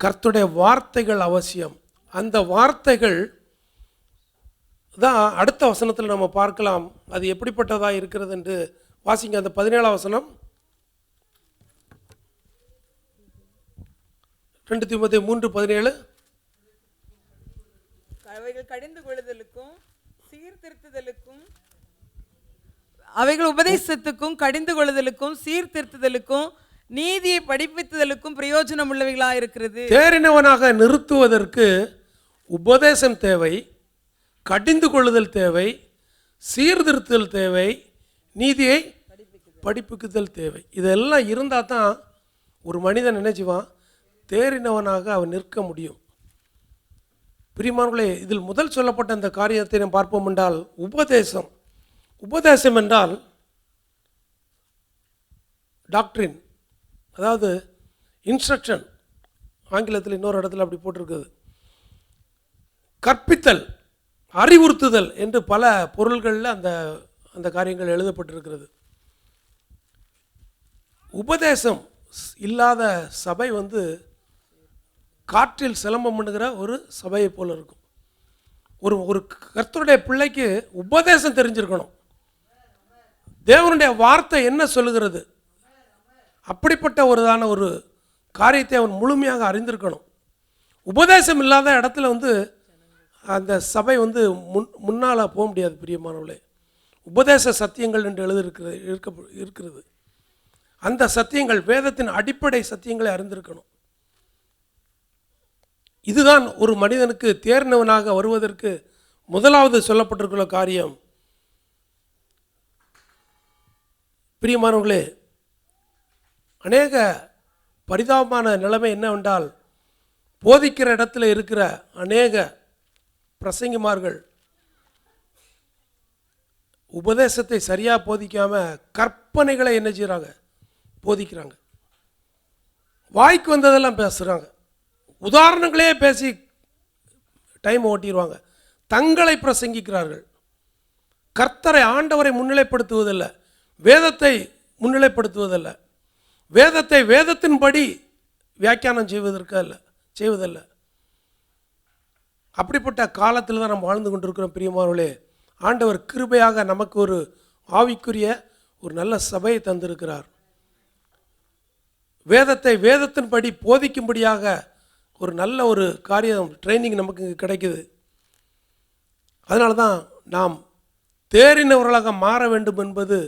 [SPEAKER 5] கர்த்தருடைய வார்த்தைகள் அவசியம். அந்த வார்த்தைகள் தான் அடுத்த வசனத்தில் நம்ம பார்க்கலாம். அது எப்படிப்பட்டதாக இருக்கிறது என்று வாசிங்க. அந்த 17ஆம் வசனம், 2 தீமோத்தேயு 3:17.
[SPEAKER 6] அவைகள் கடிந்து கொள்ளுதலுக்கும் சீர்திருத்துதலுக்கும், அவைகள் உபதேசத்துக்கும் கடிந்து கொள்ளுதலுக்கும் சீர்திருத்துதலுக்கும் நீதியை படிப்பித்துதலுக்கும் பிரயோஜனம் உள்ளவைகளாக இருக்கிறது.
[SPEAKER 5] தேறினவனாக நிறுத்துவதற்கு உபதேசம் தேவை, கடிந்து கொள்ளுதல் தேவை, சீர்திருத்தல் தேவை, நீதியை படிப்புக்குதல் தேவை. இதெல்லாம் இருந்தால் தான் ஒரு மனிதன் நினைச்சுவான் தேறினவனாக அவன் நிற்க முடியும். பிரியமானவர்களே, இதில் முதல் சொல்லப்பட்ட இந்த காரியத்தை நாம் பார்ப்போம் என்றால் உபதேசம். உபதேசம் என்றால் டாக்ட்ரின், அதாவது இன்ஸ்ட்ரக்ஷன். ஆங்கிலத்தில் இன்னொரு இடத்துல அப்படி போட்டிருக்குது. கற்பித்தல், அறிவுறுத்துதல் என்று பல பொருள்களில் அந்த காரியங்கள் எழுதப்பட்டிருக்கிறது. உபதேசம் இல்லாத சபை காற்றில் சிலம்பம் பண்ணுகிற ஒரு சபையை போல இருக்கும். ஒரு கர்த்தருடைய பிள்ளைக்கு உபதேசம் தெரிஞ்சிருக்கணும். தேவனுடைய வார்த்தை என்ன சொல்லுகிறது, அப்படிப்பட்ட ஒரு காரியத்தை அவன் முழுமையாக அறிந்திருக்கணும். உபதேசம் இல்லாத இடத்துல அந்த சபை முன்னால் போக முடியாது. பிரியமானவர்களே, உபதேச சத்தியங்கள் என்று இருக்கிறது. அந்த சத்தியங்கள் வேதத்தின் அடிப்படை சத்தியங்களை அறிந்திருக்கணும். இதுதான் ஒரு மனிதனுக்கு தேர்ந்தவனாக வருவதற்கு முதலாவது சொல்லப்பட்டிருக்கிற காரியம். பிரியமானவர்களே, அநேக பரிதாபமான நிலைமை என்னவென்றால், போதிக்கிற இடத்துல இருக்கிற அநேக பிரசங்கிமார்கள் உபதேசத்தை சரியாக போதிக்காமல் கற்பனைகளை என்ன செய்கிறாங்க, போதிக்கிறாங்க. வாய்க்கு வந்ததெல்லாம் பேசுகிறாங்க, உதாரணங்களே பேசி டைம் ஓட்டிடுவாங்க, தங்களை பிரசங்கிக்கிறார்கள். கர்த்தரை ஆண்டவரை முன்னிலைப்படுத்துவதில்லை, வேதத்தை முன்னிலைப்படுத்துவதில்லை, வேதத்தை வேதத்தின்படி வியாக்கியானம் செய்வதில்லை. அப்படிப்பட்ட காலத்தில் தான் நம்ம வாழ்ந்து கொண்டிருக்கிறோம் பிரியமானவர்களே. ஆண்டவர் கிருபையாக நமக்கு ஒரு ஆவிக்குரிய ஒரு நல்ல சபையை தந்திருக்கிறார். வேதத்தை வேதத்தின்படி போதிக்கும்படியாக ஒரு நல்ல ஒரு காரியம் ட்ரைனிங் நமக்கு இங்கே கிடைக்குது. அதனால தான் நாம் தேறினவர்களாக மாற வேண்டும் என்பது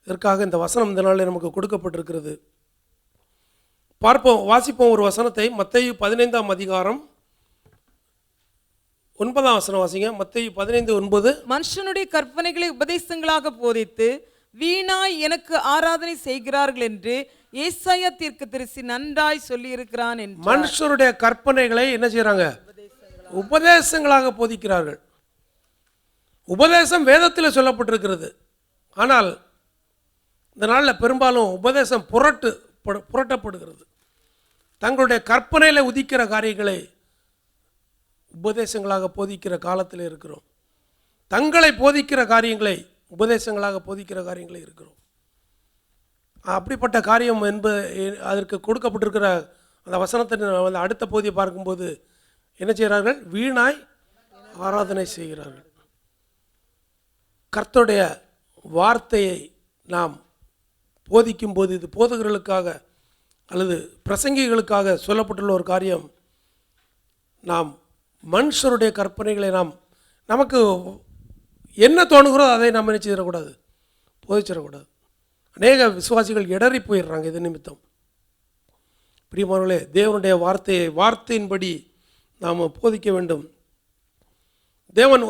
[SPEAKER 5] இதற்காக இந்த வசனம் இந்த நாளில் நமக்கு கொடுக்கப்பட்டிருக்கிறது. வாசிப்போம் ஒரு வசனத்தை. மத்தேயு 15ஆம் அதிகாரம் 9ஆம் வசனம் வாசிங்க. மத்தேயு 15:9.
[SPEAKER 6] மனுஷனுடைய கற்பனைகளை உபதேசங்களாக போதித்து வீணாய் எனக்கு ஆராதனை செய்கிறார்கள் என்று ஏசாயா தீர்க்கதரிசி நன்றாய் சொல்லி இருக்கிறான் என்று.
[SPEAKER 5] மனுஷருடைய கற்பனைகளை என்ன செய்யறாங்க, உபதேசங்களாக போதிக்கிறார்கள். உபதேசம் வேதத்தில் சொல்லப்பட்டிருக்கிறது. ஆனால் இந்த நாளில் பெரும்பாலும் உபதேசம் புரட்டப்படுகிறது. தங்களுடைய கற்பனையில் உதிக்கிற காரியங்களை உபதேசங்களாக போதிக்கிற காலத்தில் இருக்கிறோம். தங்களை போதிக்கிற காரியங்களை உபதேசங்களாக போதிக்கிற காரியங்களை இருக்கிறோம். அப்படிப்பட்ட காரியம் என்பது அதற்கு கொடுக்கப்பட்டிருக்கிற அந்த வசனத்தை அடுத்த பகுதியை பார்க்கும்போது என்ன செய்கிறார்கள், வீணாய் ஆராதனை செய்கிறார்கள். கர்த்தருடைய வார்த்தையை நாம் போதிக்கும் போது இது போதகர்களுக்காக அல்லது பிரசங்கிகளுக்காக சொல்லப்பட்டுள்ள ஒரு காரியம். நாம் மனுஷருடைய கற்பனைகளை நமக்கு என்ன தோணுகிறோ அதை நாம் என்ன செய்திடக்கூடாது, போதிச்சிடக்கூடாது. அநேக விசுவாசிகள் இடறி போயிடுறாங்க இது நிமித்தம். பிரியமானவர்களே, தேவனுடைய வார்த்தையின்படி நாம் போதிக்க வேண்டும். தேவன்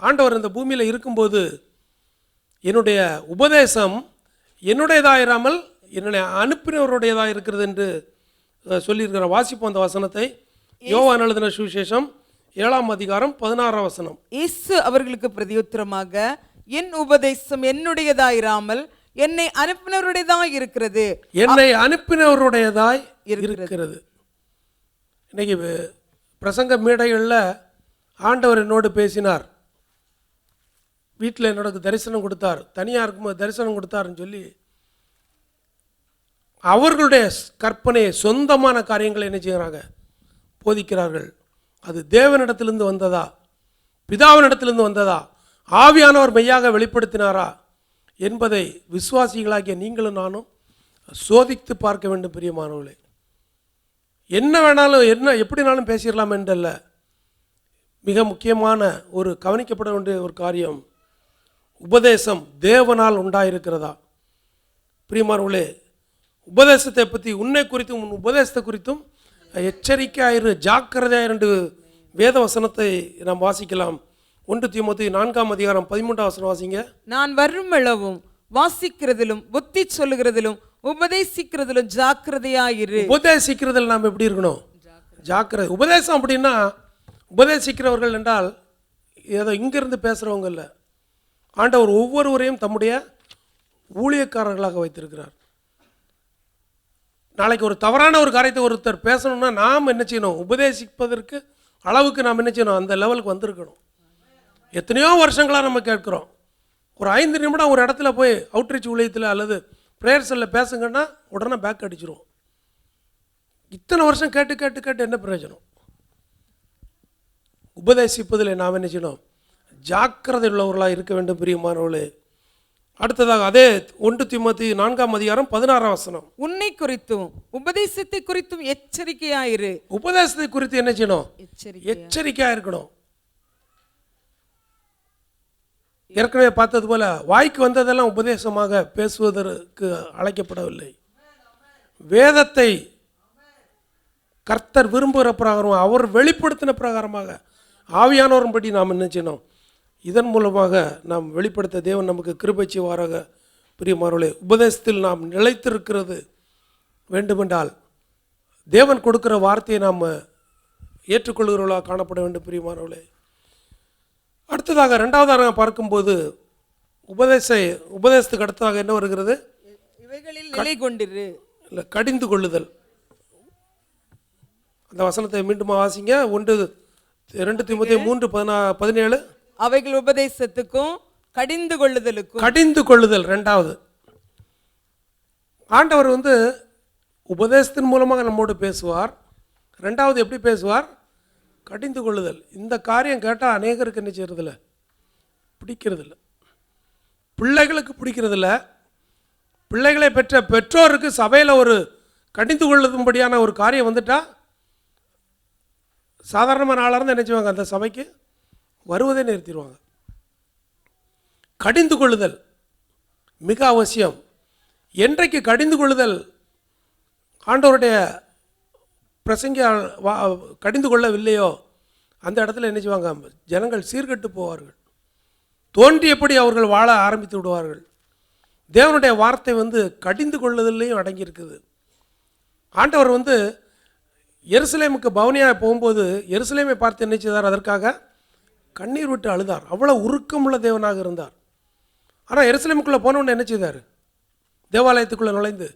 [SPEAKER 5] ஆண்டவர் இந்த பூமியில் இருக்கும்போது என்னுடைய உபதேசம் என்னுடையதாயிராமல் என்னுடைய அனுப்பினவருடையதாக இருக்கிறது என்று சொல்லியிருக்கிற. வாசிப்போம் அந்த வசனத்தை. யோவான் எழுதின சுவிசேஷம் 7ஆம் அதிகாரம் 16ஆம் வசனம்.
[SPEAKER 6] இயேசு அவர்களுக்கு பிரதியுத்தரமாக, என் உபதேசம் என்னுடையதாயிராமல் என்னை அனுப்பினவருடையதாய் இருக்கிறது.
[SPEAKER 5] என்னை அனுப்பினவருடையதாய் இருக்கிறது. இன்னைக்கு பிரசங்க மேடைகளில் ஆண்டவர் என்னோடு பேசினார், வீட்டில் என்னோட தரிசனம் கொடுத்தார், தனியாக இருக்கும்போது தரிசனம் கொடுத்தாருன்னு சொல்லி அவர்களுடைய கற்பனையை சொந்தமான காரியங்களை என்ன செய்கிறாங்க, போதிக்கிறார்கள். அது தேவனிடத்திலிருந்து வந்ததா, பிதாவினிடத்திலிருந்து வந்ததா, ஆவியானவர் மெய்யாக வெளிப்படுத்தினாரா என்பதை விசுவாசிகளாகிய நீங்களும் நானும் சோதித்து பார்க்க வேண்டும். பிரியமானவர்களே, என்ன வேணாலும் எப்படினாலும் பேசிடலாம் என்றல்ல. மிக முக்கியமான ஒரு கவனிக்கப்பட வேண்டிய ஒரு காரியம், உபதேசம் தேவனால் உண்டாயிருக்கிறதா. பிரியமானவர்களே, உபதேசத்தை பற்றி உன்னை குறித்தும் உன் உபதேசத்தை குறித்தும் எச்சரிக்கையாயிரு, ஜாக்கிரதையாயிரு வேத வசனத்தை நாம் வாசிக்கலாம். 1 தீமோத்தேயு 4ஆம் அதிகாரம் 13ஆம் வசனம் வாசிங்க.
[SPEAKER 6] நான் வருமளவும் வாசிக்கிறதிலும் புத்தி சொல்லுகிறதிலும் உபதேசிக்கிறதிலும் ஜாக்கிரதையாயிரு.
[SPEAKER 5] உபதேசிக்கிறதில் நாம் எப்படி இருக்கணும், ஜாக்கிரதை. உபதேசம் அப்படின்னா உபதேசிக்கிறவர்கள் என்றால் ஏதோ இங்கிருந்து பேசுகிறவங்க இல்லை. ஆண்டவர் ஒவ்வொருவரையும் தம்முடைய ஊழியக்காரர்களாக வைத்திருக்கிறார். நாளைக்கு ஒரு தவறான ஒரு காரியத்தை ஒருத்தர் பேசணும்னா நாம் என்ன செய்யணும், உபதேசிப்பதற்கு அளவுக்கு நாம் என்ன செய்யணும், அந்த லெவலுக்கு வந்திருக்கணும். எத்தனையோ வருஷங்களாக நம்ம கேட்குறோம். ஒரு 5 நிமிடம் ஒரு இடத்துல போய் அவுட்ரீச் ஊழியத்தில் அல்லது ப்ரேயர் செல்லில் பேசுங்கன்னா உடனே பேக் அடிச்சிருவோம். இத்தனை வருஷம் கேட்டு கேட்டு கேட்டு என்ன பிரயோஜனம்? உபதேசிப்பதில் நாம் என்ன செய்யணும், ஜாக்கிரதை உள்ளவர்களாக இருக்க வேண்டும். பிரியமானவர்களே, அடுத்ததாக அதே 1 தீமோத்தேயு 4ஆம் அதிகாரம் 16ஆம் வசனம்.
[SPEAKER 6] உன்னை குறித்தும் உபதேசத்தை குறித்தும் எச்சரிக்கையாயிரு.
[SPEAKER 5] உபதேசத்தை குறித்து என்ன செய்யணும், எச்சரிக்கையாக இருக்கணும். ஏற்கனவே பார்த்தது போல வாய்க்கு வந்ததெல்லாம் உபதேசமாக பேசுவதற்கு அழைக்கப்படவில்லை. வேதத்தை கர்த்தர் விரும்புகிற பிரகாரம், அவர் வெளிப்படுத்தின பிரகாரமாக ஆவியானவரின்படி நாம் என்ன செய்யணும், இதன் மூலமாக நாம் வெளிப்படுத்த தேவன் நமக்கு கிருபை செய்வாராக. பிரியமானவர்களே, உபதேசத்தில் நாம் நிலைத்திருக்கிறது வேண்டுமென்றால் தேவன் கொடுக்கிற வார்த்தையை நாம் ஏற்றுக்கொள்கிறவர்களாக காணப்பட வேண்டும். பிரியமானவர்களே, அடுத்ததாக 2வதாக பார்க்கும்போது உபதேசத்துக்கு அடுத்ததாக என்ன வருகிறது?
[SPEAKER 6] இவைகளில் நிலை கொண்டிரு.
[SPEAKER 5] இல்லை, கடிந்து கொள்ளுதல். அந்த வசனத்தை மீண்டும் வாசிங்க. 2 தீமோத்தேயு 3:17.
[SPEAKER 6] அவைகள் உபதேசத்துக்கும் கடிந்து கொள்ளுதலுக்கும்.
[SPEAKER 5] கடிந்து கொள்ளுதல் ரெண்டாவது. ஆண்டவர் உபதேசத்தின் மூலமாக நம்மோடு பேசுவார். ரெண்டாவது எப்படி பேசுவார்? கடிந்து கொள்ளுதல். இந்த காரியம் கேட்டால் அநேகருக்கு என்ன செய்யறதில்ல, பிடிக்கிறதில்ல. பிள்ளைகளுக்கு பிடிக்கிறதில்ல. பிள்ளைகளை பெற்ற பெற்றோருக்கு சபையில் ஒரு கடிந்து கொள்ளும்படியான ஒரு காரியம் வந்துட்டால் சாதாரணமான ஆளாக இருந்து என்ன செய்வாங்க, அந்த சபைக்கு வருவதே நிறுத்திடுவாங்க. கடிந்து கொள்ளுதல் மிக அவசியம். என்றைக்கு கடிந்து கொள்ளுதல் ஆண்டவருடைய பிரசங்க கடிந்து கொள்ளவில்லையோ அந்த இடத்துல என்ன செய்வாங்க, ஜனங்கள் சீர்கெட்டு போவார்கள். தோன்றியபடி அவர்கள் வாழ ஆரம்பித்து விடுவார்கள். தேவனுடைய வார்த்தை கடிந்து கொள்ளுதல்லையும் அடங்கியிருக்குது. ஆண்டவர் எருசலேமுக்கு பவுனியாக போகும்போது எருசலேமை பார்த்து என்ன செய்தார்? அதற்காக கண்ணீர் விட்டு அழுதார். அவ்வளோ உருக்கமுள்ள தேவனாக இருந்தார். ஆனால் எருசலேமுக்குள்ளே போனவொன்னு என்ன செய்தார்? தேவாலயத்துக்குள்ளே நுழைந்து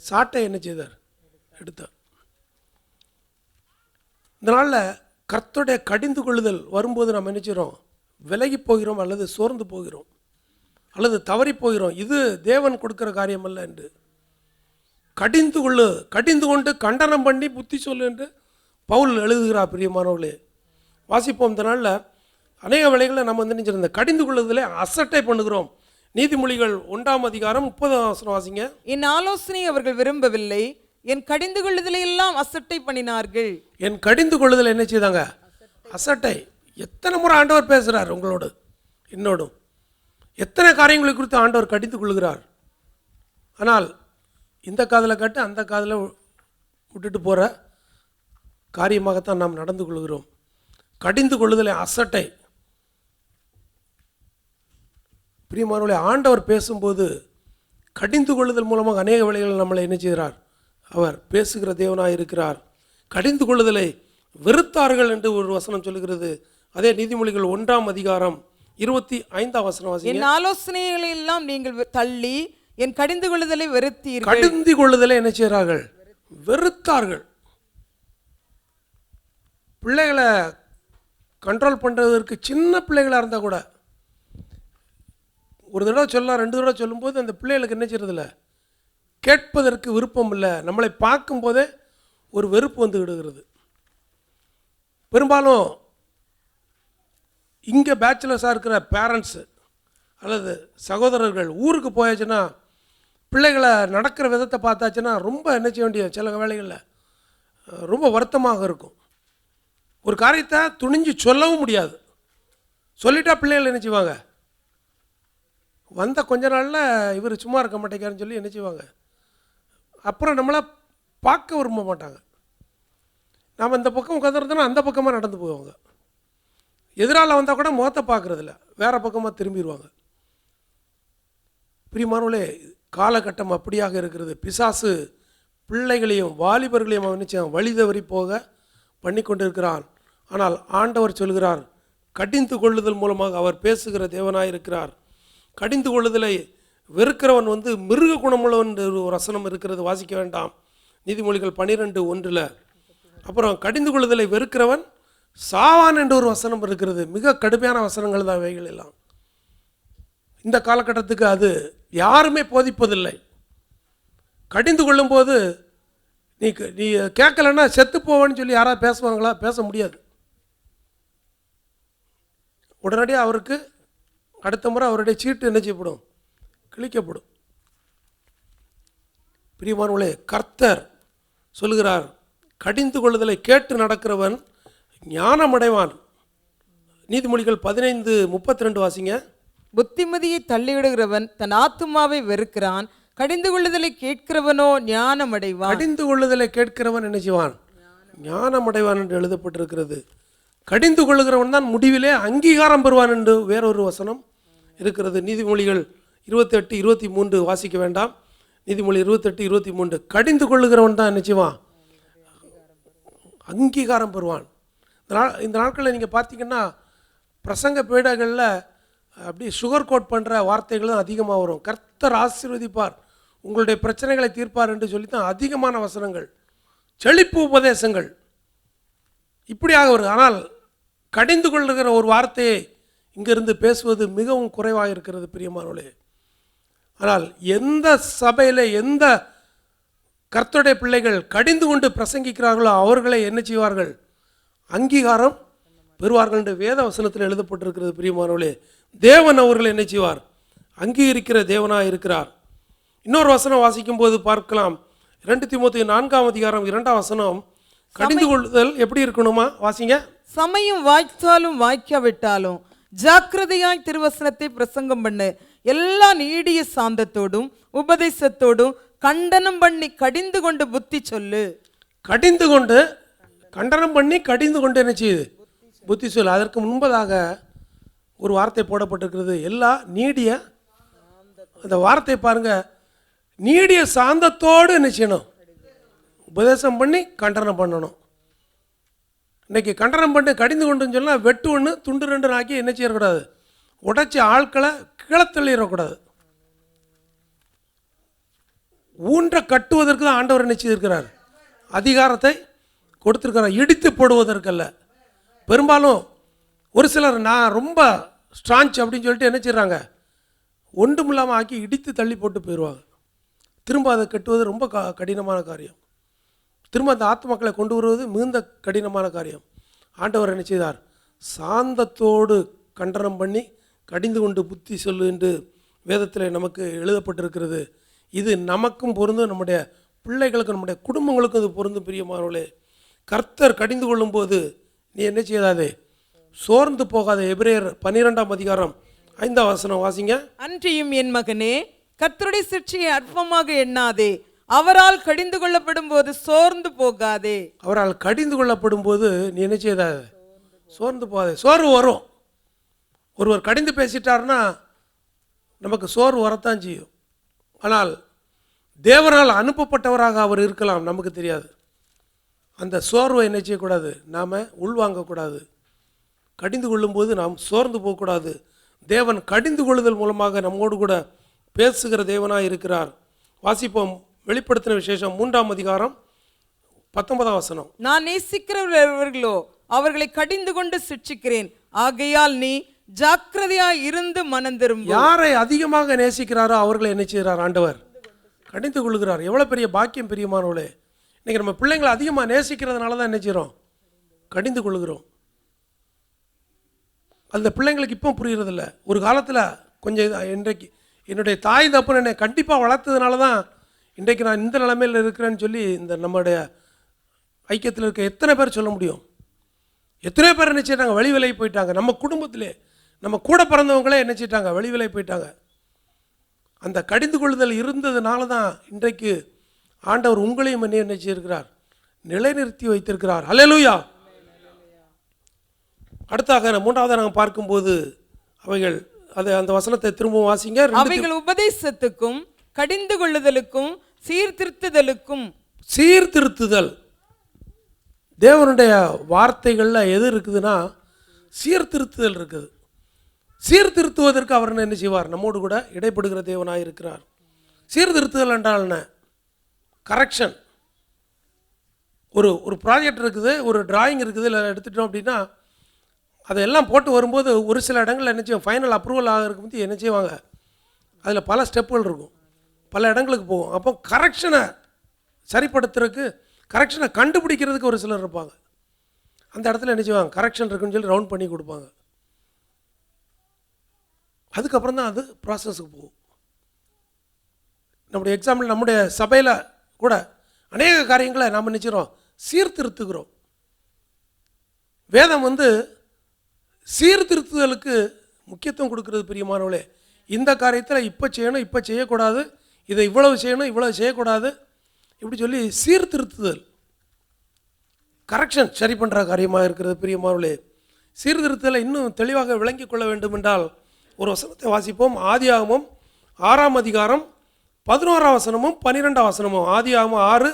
[SPEAKER 5] சாட்டை என்ன செய்தார்? எடுத்தார். இந்த நாளில் கர்த்தருடைய கடிந்து கொள்ளுதல் வரும்போது நம்ம என்ன செய்கிறோம்? விலகி போகிறோம், அல்லது சோர்ந்து போகிறோம், அல்லது தவறி போகிறோம். இது தேவன் கொடுக்குற காரியம் அல்ல என்று கடிந்து கொண்டு கண்டனம் பண்ணி புத்தி சொல்லு என்று பவுல் எழுதுகிறார். பிரியமானவர்களே, வாசிப்போம். இந்த நாளில் அநேக வேளைகளில் நம்ம நினைச்சிருந்த கடிந்து கொள்ளுதலே அசட்டை பண்ணுகிறோம். நீதிமொழிகள் 1:30 வாசிங்க.
[SPEAKER 6] என் ஆலோசனை அவர்கள் விரும்பவில்லை, என் கடிந்து கொள்ளுதலை எல்லாம் அசட்டை பண்ணினார்கள்.
[SPEAKER 5] என் கடிந்து கொள்ளுதல் என்ன செய்தாங்க? அசட்டை. எத்தனை முறை ஆண்டவர் பேசுகிறார் உங்களோடு என்னோடும்? எத்தனை காரியங்களை குறித்து ஆண்டவர் கடிந்து கொள்கிறார். ஆனால் இந்த காதில் கேட்டு அந்த காதில் விட்டுட்டு போகிற காரியமாகத்தான் நாம் நடந்து கொள்கிறோம். கடிந்து கொள்ளுதலை அசட்டை. பிரியமானவர்களே, ஆண்டவர் பேசும்போது கடிந்து கொள்ளுதல் மூலமாக அநேக வேளைகளில் நம்மளை என்ன செய்கிறார்? அவர் பேசுகிற தேவனாக இருக்கிறார். கடிந்து கொள்ளுதலை வெறுத்தார்கள் என்று ஒரு வசனம் சொல்லுகிறது. அதே நீதிமொழிகள் 1:25
[SPEAKER 6] என் ஆலோசனைகளை எல்லாம் நீங்கள் தள்ளி என் கடிந்து கொள்ளுதலை வெறுத்தீர்கள்.
[SPEAKER 5] கடிந்து கொள்ளுதலை என்ன செய்கிறார்கள்? வெறுத்தார்கள். பிள்ளைகளை கண்ட்ரோல் பண்ணுறதற்கு சின்ன பிள்ளைகளாக இருந்தால் கூட ஒரு தடவை சொல்லலாம், 2 தடவை சொல்லும்போது அந்த பிள்ளைகளுக்கு என்ன செய்யறதில்ல, கேட்பதற்கு விருப்பம் இல்லை. நம்மளை பார்க்கும்போதே ஒரு வெறுப்பு விடுகிறது. பெரும்பாலும் இங்கே பேச்சுலர்ஸாக இருக்கிற பேரண்ட்ஸு அல்லது சகோதரர்கள் ஊருக்கு போயாச்சுன்னா பிள்ளைகளை நடக்கிற விதத்தை பார்த்தாச்சுன்னா ரொம்ப என்ன செய்ய வேண்டிய சில வேளைகளில் ரொம்ப வருத்தமாக இருக்கும். ஒரு காரியத்தை துணிஞ்சு சொல்லவும் முடியாது. சொல்லிட்டா பிள்ளைகள் என்ன செய்வாங்க? வந்த கொஞ்ச நாளில் இவர் சும்மா இருக்க மாட்டேங்காருன்னு சொல்லி என்ன செய்வாங்க? அப்புறம் நம்மளை பார்க்க விரும்ப மாட்டாங்க. நாம் இந்த பக்கம் உட்காந்துருந்தோன்னா அந்த பக்கமாக நடந்து போவாங்க. எதிரால் வந்தால் கூட முகத்தை பார்க்குறதில்ல, வேறு பக்கமாக திரும்பிடுவாங்க. பிரியமானவர்களே, காலகட்டம் அப்படியாக இருக்கிறது. பிசாசு பிள்ளைகளையும் வாலிபர்களையும் அவன் வழி தவறி போக பண்ணி கொண்டிருக்கிறான். ஆனால் ஆண்டவர் சொல்கிறார், கடிந்து கொள்ளுதல் மூலமாக அவர் பேசுகிற தேவனாக இருக்கிறார். கடிந்து கொள்ளுதலை வெறுக்கிறவன் மிருக குணமுள்ளவன் ஒரு வசனம் இருக்கிறது, வாசிக்க வேண்டாம். நீதிமொழிகள் 12:1. அப்புறம் கடிந்து கொள்ளுதலை வெறுக்கிறவன் சாவான் என்று ஒரு வசனம் இருக்கிறது. மிக கடுமையான வசனங்கள் தான் அவைகள் எல்லாம். இந்த காலகட்டத்துக்கு அது யாருமே போதிப்பதில்லை. கடிந்து கொள்ளும்போது நீ கேட்கலன்னா செத்து போவேன்னு சொல்லி யாராவது பேசுவாங்களா? பேச முடியாது. உடனடியாக அவருக்கு அடுத்த முறை அவருடைய சீட்டு என்ன செய்யப்படும்? கிழிக்கப்படும். பிரியமானவர்களே, கர்த்தர் சொல்கிறார், கடிந்து கொள்ளுதலை கேட்டு நடக்கிறவன் ஞானமடைவான். நீதிமொழிகள் 15:32 வாசிங்க.
[SPEAKER 6] புத்திமதியை தள்ளிவிடுகிறவன் தன் ஆத்துமாவை வெறுக்கிறான், கடிந்து கொள்ளுதலை கேட்கிறவனோ ஞானமடைவான்.
[SPEAKER 5] கடிந்து கொள்ளுதலை கேட்கிறவன் என்ன செய்வான்? ஞானமடைவான் என்று எழுதப்பட்டிருக்கிறது. கடிந்து கொள்ளுகிறவன் தான் முடிவிலே அங்கீகாரம் பெறுவான் என்று வேறொரு வசனம் இருக்கிறது. நீதிமொழிகள் 28:23 வாசிக்க வேண்டாம். நீதிமொழி 28:23. கடிந்து கொள்ளுகிறவன் தான் என்ன செய்வான்? அங்கீகாரம் பெறுவான். இந்த நாட்களில் நீங்கள் பார்த்தீங்கன்னா பிரசங்க பீடங்களில் அப்படி சுகர் கோட் பண்ணுற வார்த்தைகளும் அதிகமாக வரும். கர்த்தர் ஆசீர்வதிப்பார், உங்களுடைய பிரச்சனைகளை தீர்ப்பார் என்று சொல்லி தான் அதிகமான வசனங்கள், செழிப்பு உபதேசங்கள் இப்படியாக வரும். ஆனால் கடிந்து கொள்ளுகிற ஒரு வார்த்தையை இங்கிருந்து பேசுவது மிகவும் குறைவாக இருக்கிறது பிரியமானவர்களே. ஆனால் எந்த சபையில் எந்த கர்த்தருடைய பிள்ளைகள் கடிந்து கொண்டு பிரசங்கிக்கிறார்களோ அவர்களை என்ன செய்வார்கள்? அங்கீகாரம் பெறுவார்கள் என்று வேத வசனத்தில் எழுதப்பட்டிருக்கிறது பிரியமானவர்களே. தேவன் அவர்களை என்ன செய்வார்? அங்கீகரிக்கிற தேவனாக இருக்கிறார். இன்னொரு வசனம் வாசிக்கும் போது பார்க்கலாம். 2 தீமோத்தேயு 4ஆம் அதிகாரம் 2ஆம் வசனம். கடிந்து கொள்ளுதல் எப்படி இருக்கணுமா? வாசிங்க.
[SPEAKER 6] சமயம் வாய்த்தாலும் வாய்க்காவிட்டாலும் ஜாக்கிரதையாய் திருவசனத்தை பிரசங்கம் பண்ணு, எல்லா நீடிய சாந்தத்தோடும் உபதேசத்தோடும் கண்டனம் பண்ணி கடிந்து கொண்டு புத்தி சொல்லு.
[SPEAKER 5] கடிந்து கொண்டு, கண்டனம் பண்ணி கடிந்து கொண்டு என்ன செய்யுது? புத்தி சொல்லு. அதற்கு முன்பதாக ஒரு வார்த்தை போடப்பட்டிருக்கிறது, எல்லா நீடிய. அந்த வார்த்தை பாருங்க, நீடிய சாந்தத்தோடு என்ன செய்யணும்? உபதேசம் பண்ணி கண்டனம் பண்ணணும். இன்றைக்கி கண்டனம் பண்ணி கடிந்து கொண்டுன்னு சொன்னால் வெட்டு ஒன்று துண்டு 2 ஆக்கி என்ன செய்யக்கூடாது? உடைச்சி ஆட்களை கிளத்தள்ளிடக்கூடாது. ஊன்ற கட்டுவதற்கு தான் ஆண்டவர் என்ன செய்திருக்கிறார்? அதிகாரத்தை கொடுத்துருக்கிறார், இடித்து போடுவதற்கல்ல. பெரும்பாலும் ஒரு சிலர் நான் ரொம்ப ஸ்ட்ராஞ்ச் அப்படின்னு சொல்லிட்டு என்ன செய்கிறாங்க? ஒன்றும் இல்லாமல் ஆக்கி இடித்து தள்ளி போட்டு போயிடுவாங்க. திரும்ப அதை கட்டுவது ரொம்ப கடினமான காரியம். திரும்ப அந்த ஆத்மாக்களை கொண்டு வருவது மிகுந்த கடினமான காரியம். ஆண்டவர் என்ன செய்தார்? சாந்தத்தோடு கண்டனம் பண்ணி கடிந்து கொண்டு புத்தி சொல்லு என்று வேதத்தில் நமக்கு எழுதப்பட்டிருக்கிறது. இது நமக்கும் பொருந்தும், நம்முடைய பிள்ளைகளுக்கும் நம்முடைய குடும்பங்களுக்கும் இது பொருந்தும் பிரியமானவர்களே. கர்த்தர் கடிந்து கொள்ளும்போது நீ என்ன செய்யாதே? சோர்ந்து போகாதே. எபிரேயர் 12ஆம் அதிகாரம் 5ஆம் வசனம் வாசிங்க.
[SPEAKER 6] அன்றியும் என் மகனே, கர்த்தருடைய சிற்சையை அற்பமாக எண்ணாதே, அவரால் கடிந்து கொள்ளப்படும் போது சோர்ந்து போகாதே.
[SPEAKER 5] அவரால் கடிந்து கொள்ளப்படும் போது நீ என்ன செய்யாதே? சோர்ந்து போகாதே. சோர்வு வரும். ஒருவர் கடிந்து பேசிட்டார்னா நமக்கு சோர்வு வரத்தான் செய்யும். ஆனால் தேவனால் அனுப்பப்பட்டவராக அவர் இருக்கலாம், நமக்கு தெரியாது. அந்த சோர்வை என்ன செய்யக்கூடாது? நாம் உள்வாங்கக்கூடாது. கடிந்து கொள்ளும்போது நாம் சோர்ந்து போகக்கூடாது. தேவன் கடிந்து கொள்ளுதல் மூலமாக நம்மோடு கூட பேசுகிற தேவனாக இருக்கிறார். வாசிப்போம். வெளிப்படுத்தின விசேஷம் 3ஆம் அதிகாரம் 19ஆம் வசனம்.
[SPEAKER 6] நான் நேசிக்கிறவர்களோ அவர்களை கடிந்து கொண்டு சிட்சிக்கிறேன், ஆகையால் நீ ஜாக்கிரதையாய் இருந்து மனம் திரும்பு.
[SPEAKER 5] யாரை அதிகமாக நேசிக்கிறாரோ அவர்களை என்ன செய்கிறார்? ஆண்டவர் கடிந்து கொள்கிறார். எவ்வளோ பெரிய பாக்கியம் பிரியமானவளே. இன்றைக்கி நம்ம பிள்ளைங்களை அதிகமாக நேசிக்கிறதுனால தான் என்ன செய்கிறோம்? கடிந்து கொள்கிறோம். அந்த பிள்ளைங்களுக்கு இப்போ புரிகிறதில்ல. ஒரு காலத்தில் கொஞ்சம் இன்றைக்கு என்னுடைய தாய் தப்புன்னு என்னை கண்டிப்பாக வளர்த்ததுனால தான் இன்றைக்கு நான் இந்த நிலைமையில் இருக்கிறேன்னு சொல்லி இந்த நம்முடைய ஐக்கியத்தில் இருக்க எத்தனை பேர் சொல்ல முடியும்? எத்தனை பேர் என்ன செய்யறாங்க? வெளி விலை போயிட்டாங்க. நம்ம குடும்பத்திலே நம்ம கூட பிறந்தவங்களே என்ன செய்யிட்டாங்க? வெளி விலை போயிட்டாங்க. அந்த கடிந்து கொள்ளுதல் இருந்ததுனால தான் இன்றைக்கு ஆண்டவர் உங்களையும் என்ன செய்திருக்கிறார்? நிலைநிறுத்தி வைத்திருக்கிறார். அல்லேலூயா. அடுத்தாக 3ஆவதாக நாங்கள் பார்க்கும்போது அவைகள் அந்த வசனத்தை திரும்பவும் வாசிங்க.
[SPEAKER 6] அவைகள் உபதேசத்துக்கும் கடிந்து கொள்ளுதலுக்கும் சீர்திருத்துதலுக்கும்.
[SPEAKER 5] சீர்திருத்துதல். தேவனுடைய வார்த்தைகளில் எது இருக்குதுன்னா சீர்திருத்துதல் இருக்குது. சீர்திருத்துவதற்கு அவர் என்ன செய்வார்? நம்மோடு கூட இடைப்படுகிற தேவனாக இருக்கிறார். சீர்திருத்துதல் என்றால் என்ன? கரெக்ஷன். ஒரு ப்ராஜெக்ட் இருக்குது, ஒரு டிராயிங் இருக்குது, இல்லை எடுத்துட்டோம் அப்படின்னா அதையெல்லாம் போட்டு வரும்போது ஒரு சில இடங்களில் என்ன செய்வோம்? ஃபைனல் அப்ரூவல் ஆகிறதுக்கு வந்து என்ன செய்வாங்க? அதில் பல ஸ்டெப்புகள் இருக்கும், பல இடங்களுக்கு போகும். அப்போ கரெக்ஷனை சரிப்படுத்துறதுக்கு, கரெக்ஷனை கண்டுபிடிக்கிறதுக்கு ஒரு சிலர் இருப்பாங்க. அந்த இடத்துல என்ன செய்வாங்க? கரெக்ஷன் இருக்குன்னு சொல்லி ரவுண்ட் பண்ணி கொடுப்பாங்க. அதுக்கப்புறம் தான் அது ப்ராசஸுக்கு போகும். நம்முடைய எக்ஸாம்பிள், நம்முடைய சபையில் கூட அநேக காரியங்களை நாம் நினைச்சிரோம் சீர்திருத்துகிறோம். வேதம் வந்து சீர்திருத்துதலுக்கு முக்கியத்துவம் கொடுக்கிறது பிரியமானவளே. இந்த காரியத்தில் இப்போ செய்யணும், இப்போ செய்யக்கூடாது, இதை இவ்வளவு செய்யணும், இவ்வளவு செய்யக்கூடாது, இப்படி சொல்லி சீர்திருத்துதல், கரெக்ஷன் சரி பண்ணுற காரியமாக இருக்கிறது பிரியமானவளே. சீர்திருத்தலை இன்னும் தெளிவாக விளங்கி கொள்ள வேண்டும் என்றால் ஒரு வசனத்தை வாசிப்போம். ஆதியாகமம் 6ஆம் அதிகாரம் 11ஆம் வசனமும் 12ஆம் வசனமும். ஆதியாகமம் 6,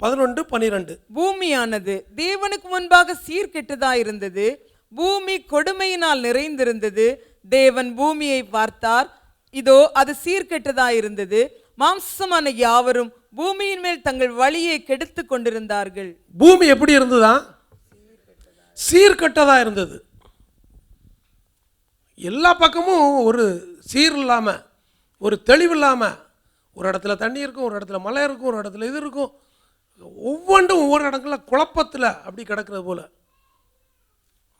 [SPEAKER 5] 11, 12.
[SPEAKER 6] பூமியானது தேவனுக்கு முன்பாக சீர்கெட்டதாயிருந்தது, பூமி கொடுமையினால் நிறைந்திருந்தது, தேவன் பூமியை பார்த்தார், இதோ அது சீர்கெட்டதாயிருந்தது, மாம்சமான யாவரும் பூமியின் மேல் தங்கள் வழியை கெடுத்து கொண்டிருந்தார்கள்.
[SPEAKER 5] பூமி எப்படி இருந்ததா? சீர்கெட்டதா இருந்தது. எல்லா பக்கமும் ஒரு சீர் இல்லாம, ஒரு தெளிவு இல்லாம, ஒரு இடத்துல தண்ணி இருக்கும், ஒரு இடத்துல மலை இருக்கும், ஒரு இடத்துல இது இருக்கும், ஒவ்வொன்றும் ஒவ்வொரு இடத்துல குழப்பத்தில் அப்படி கிடக்கிறது போல.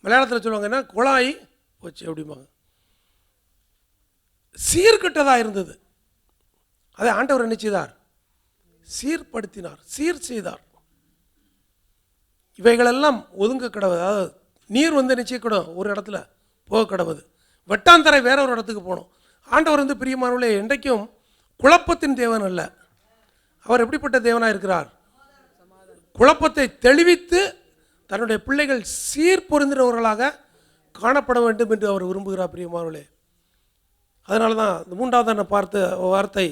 [SPEAKER 5] மலையாளத்தில் சொல்லுவாங்கன்னா குழாய் போச்சு அப்படிம்பாங்க. சீர்கெட்டதா இருந்தது. அதை ஆண்டவர் என்ன செய்தார்? சீர்படுத்தினார், சீர் செய்தார். இவைகளெல்லாம் ஒதுங்க கிடவது. அதாவது நீர் நிச்சயிக்கூடும் ஒரு இடத்துல போக கிடவது, வெட்டாந்தரை வேற ஒரு இடத்துக்கு போகணும். ஆண்டவர் பிரியமானவர்களே, என்றைக்கும் குழப்பத்தின் தேவன் அல்ல. அவர் எப்படிப்பட்ட தேவனாக இருக்கிறார்? குழப்பத்தை தெளிவித்து தன்னுடைய பிள்ளைகள் சீர் பொருந்தினவர்களாக காணப்பட வேண்டும் என்று அவர் விரும்புகிறார். பிரியமானவர்களே, அதனால தான் இந்த மூன்றாவதான வார்த்தை,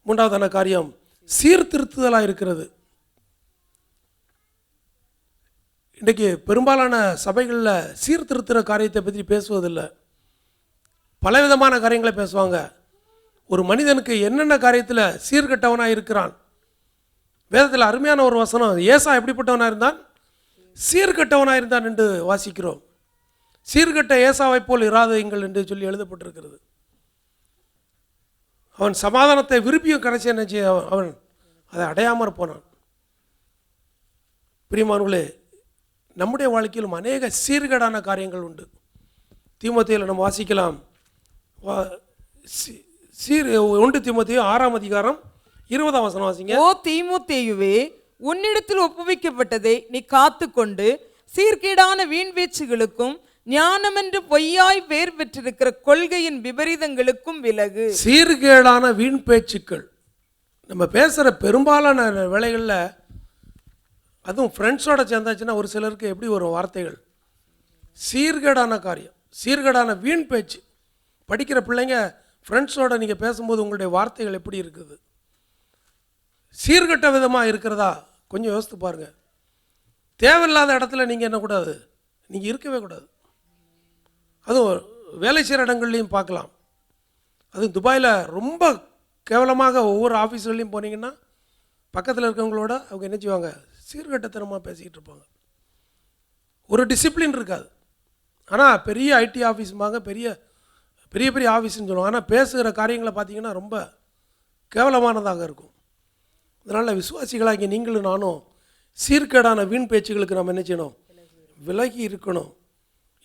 [SPEAKER 5] மூன்றாவதான காரியம் சீர்திருத்துதலாக இருக்கிறது. இன்றைக்கு பெரும்பாலான சபைகளில் சீர்திருத்துகிற காரியத்தை பற்றி பேசுவதில்லை. பலவிதமான காரியங்களை பேசுவாங்க. ஒரு மனிதனுக்கு என்னென்ன காரியத்தில் சீர்கெட்டவனாக இருக்கிறான். வேதத்தில் அருமையான ஒரு வசனம், ஏசா எப்படிப்பட்டவனாக இருந்தான்? சீர்கெட்டவனாக இருந்தான் என்று வாசிக்கிறோம். சீர்கெட்ட ஏசாவை போல் இராதீங்கள் என்று சொல்லி எழுதப்பட்டிருக்கிறது. அவன் சமாதானத்தை விரும்பியும் கடைசி என்ன செய்ய அவன் அதை அடையாமற் போனான். பிரியமானவர்களே, நம்முடைய வாழ்க்கையிலும் அநேக சீர்கேடான காரியங்கள் உண்டு. தீமோத்தேயுவில் நம்ம வாசிக்கலாம். 1 தீமோத்தேயு 6ஆம் அதிகாரம் 20ஆம் வசனம் வாசிங்க.
[SPEAKER 6] ஓ தீமோத்தேயுவே, உன்னிடத்தில் ஒப்புவிக்கப்பட்டதை நீ காத்துக்கொண்டு சீர்கேடான வீண் பேச்சுகளுக்கும் ஞானமென்று பொய்யாய் பேர் பெற்றிருக்கிற கொள்கையின் விபரீதங்களுக்கும் விலகு.
[SPEAKER 5] சீர்கேடான வீண் பேச்சுக்கள் நம்ம பேசுகிற பெரும்பாலான வேளைகளில், அதுவும் ஃப்ரெண்ட்ஸோட சேர்ந்தாச்சுன்னா ஒரு சிலருக்கு எப்படி வரும் வார்த்தைகள்? சீர்கேடான காரியம், சீர்கேடான வீண் பேச்சு. படிக்கிற பிள்ளைங்க ஃப்ரெண்ட்ஸோட நீங்கள் பேசும்போது உங்களுடைய வார்த்தைகள் எப்படி இருக்குது? சீர்கெட்ட விதமாக இருக்கிறதா? கொஞ்சம் யோசித்து பாருங்கள். தேவையில்லாத இடத்துல நீங்கள் என்ன கூடாது, நீங்கள் இருக்கவே கூடாது. அதுவும் வேலை செய்கிற இடங்கள்லையும் பார்க்கலாம். அதுவும் துபாயில் ரொம்ப கேவலமாக ஒவ்வொரு ஆஃபீஸ்கள்லையும் போனீங்கன்னா பக்கத்தில் இருக்கவங்களோட அவங்க என்ன செய்வாங்க? சீர்கெட்டத்தனமாக பேசிக்கிட்டு இருப்பாங்க. ஒரு டிசிப்ளின் இருக்காது. ஆனால் பெரிய ஐடி ஆஃபீஸுமாங்க, பெரிய பெரிய பெரிய ஆஃபீஸ்ன்னு சொல்லுவாங்க. ஆனால் பேசுகிற காரியங்களை பார்த்தீங்கன்னா ரொம்ப கேவலமானதாக இருக்கும். அதனால் விசுவாசிகளாகிய நீங்களும் நானும் சீர்கேடான வீண் பேச்சுகளுக்கு நம்ம என்ன செய்யணும்? விலகி இருக்கணும்.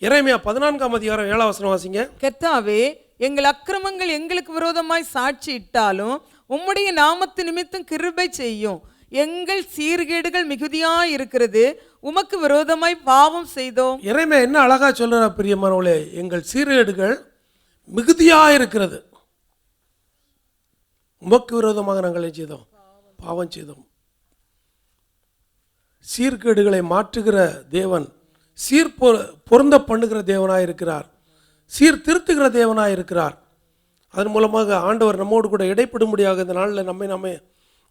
[SPEAKER 5] எரேமியா 14ஆம் அதிகாரம் 7ஆம் வசனம் வாசிங்க.
[SPEAKER 6] கர்த்தாவே, எங்கள் அக்கிரமங்கள் எங்களுக்கு விரோதமாய் சாட்சி இட்டாலும் உம்முடைய நாமத்து நிமித்தம் கிருபை செய்யும். எங்கள் சீர்கேடுகள் மிகுதியாய் இருக்கிறது, உமக்கு விரோதமாய் பாவம் செய்தோம்.
[SPEAKER 5] எரேமியா என்ன அழகா சொல்ற பிரியமானவர்களே, எங்கள் சீர்கேடுகள் மிகுதியாக இருக்கிறது, உமக்கு விரோதமாக நாங்கள் என்ன செய்தோம்? பாவம் செய்தோம். சீர்கேடுகளை மாற்றுகிற தேவன், பொருந்த பண்ணுகிற தேவனாக இருக்கிறார், சீர்திருத்துகிற தேவனாக இருக்கிறார். அதன் மூலமாக ஆண்டவர் நம்மோடு கூட இடைப்படும்படியாக இந்த நாளில் நம்மை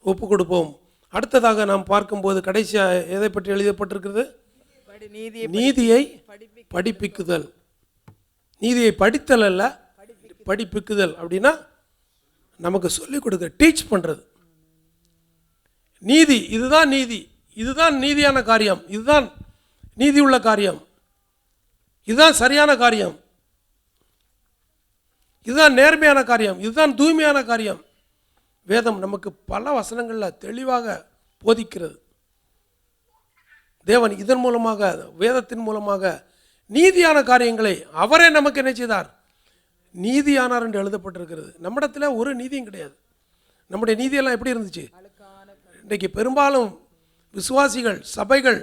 [SPEAKER 5] ஒப்பு கொடுப்போம். அடுத்ததாக நாம் பார்க்கும்போது கடைசியாக எதை பற்றி எழுதப்பட்டிருக்கிறது? நீதியை படிப்பிக்குதல். நீதியை படித்தல் அல்ல, படிப்பிக்குதல். அப்படின்னா நமக்கு சொல்லிக் கொடுக்க, டீச் பண்ணுறது. நீதி, இதுதான் நீதி, இதுதான் நீதியான காரியம், இதுதான் நீதி உள்ள காரியம், இதுதான் சரியான காரியம், இதுதான் நேர்மையான காரியம், இதுதான் தூய்மையான காரியம். வேதம் நமக்கு பல வசனங்களில் தெளிவாக போதிக்கிறது. தேவன் இதன் மூலமாக, வேதத்தின் மூலமாக நீதியான காரியங்களை அவரே நமக்கு என்ன செய்தார்? நீதியானார் என்று எழுதப்பட்டிருக்கிறது. நம்மிடத்தில் ஒரு நீதியும் கிடையாது. நம்முடைய நீதியெல்லாம் எப்படி இருந்துச்சு? இன்றைக்கு பெரும்பாலும் விசுவாசிகள், சபைகள்,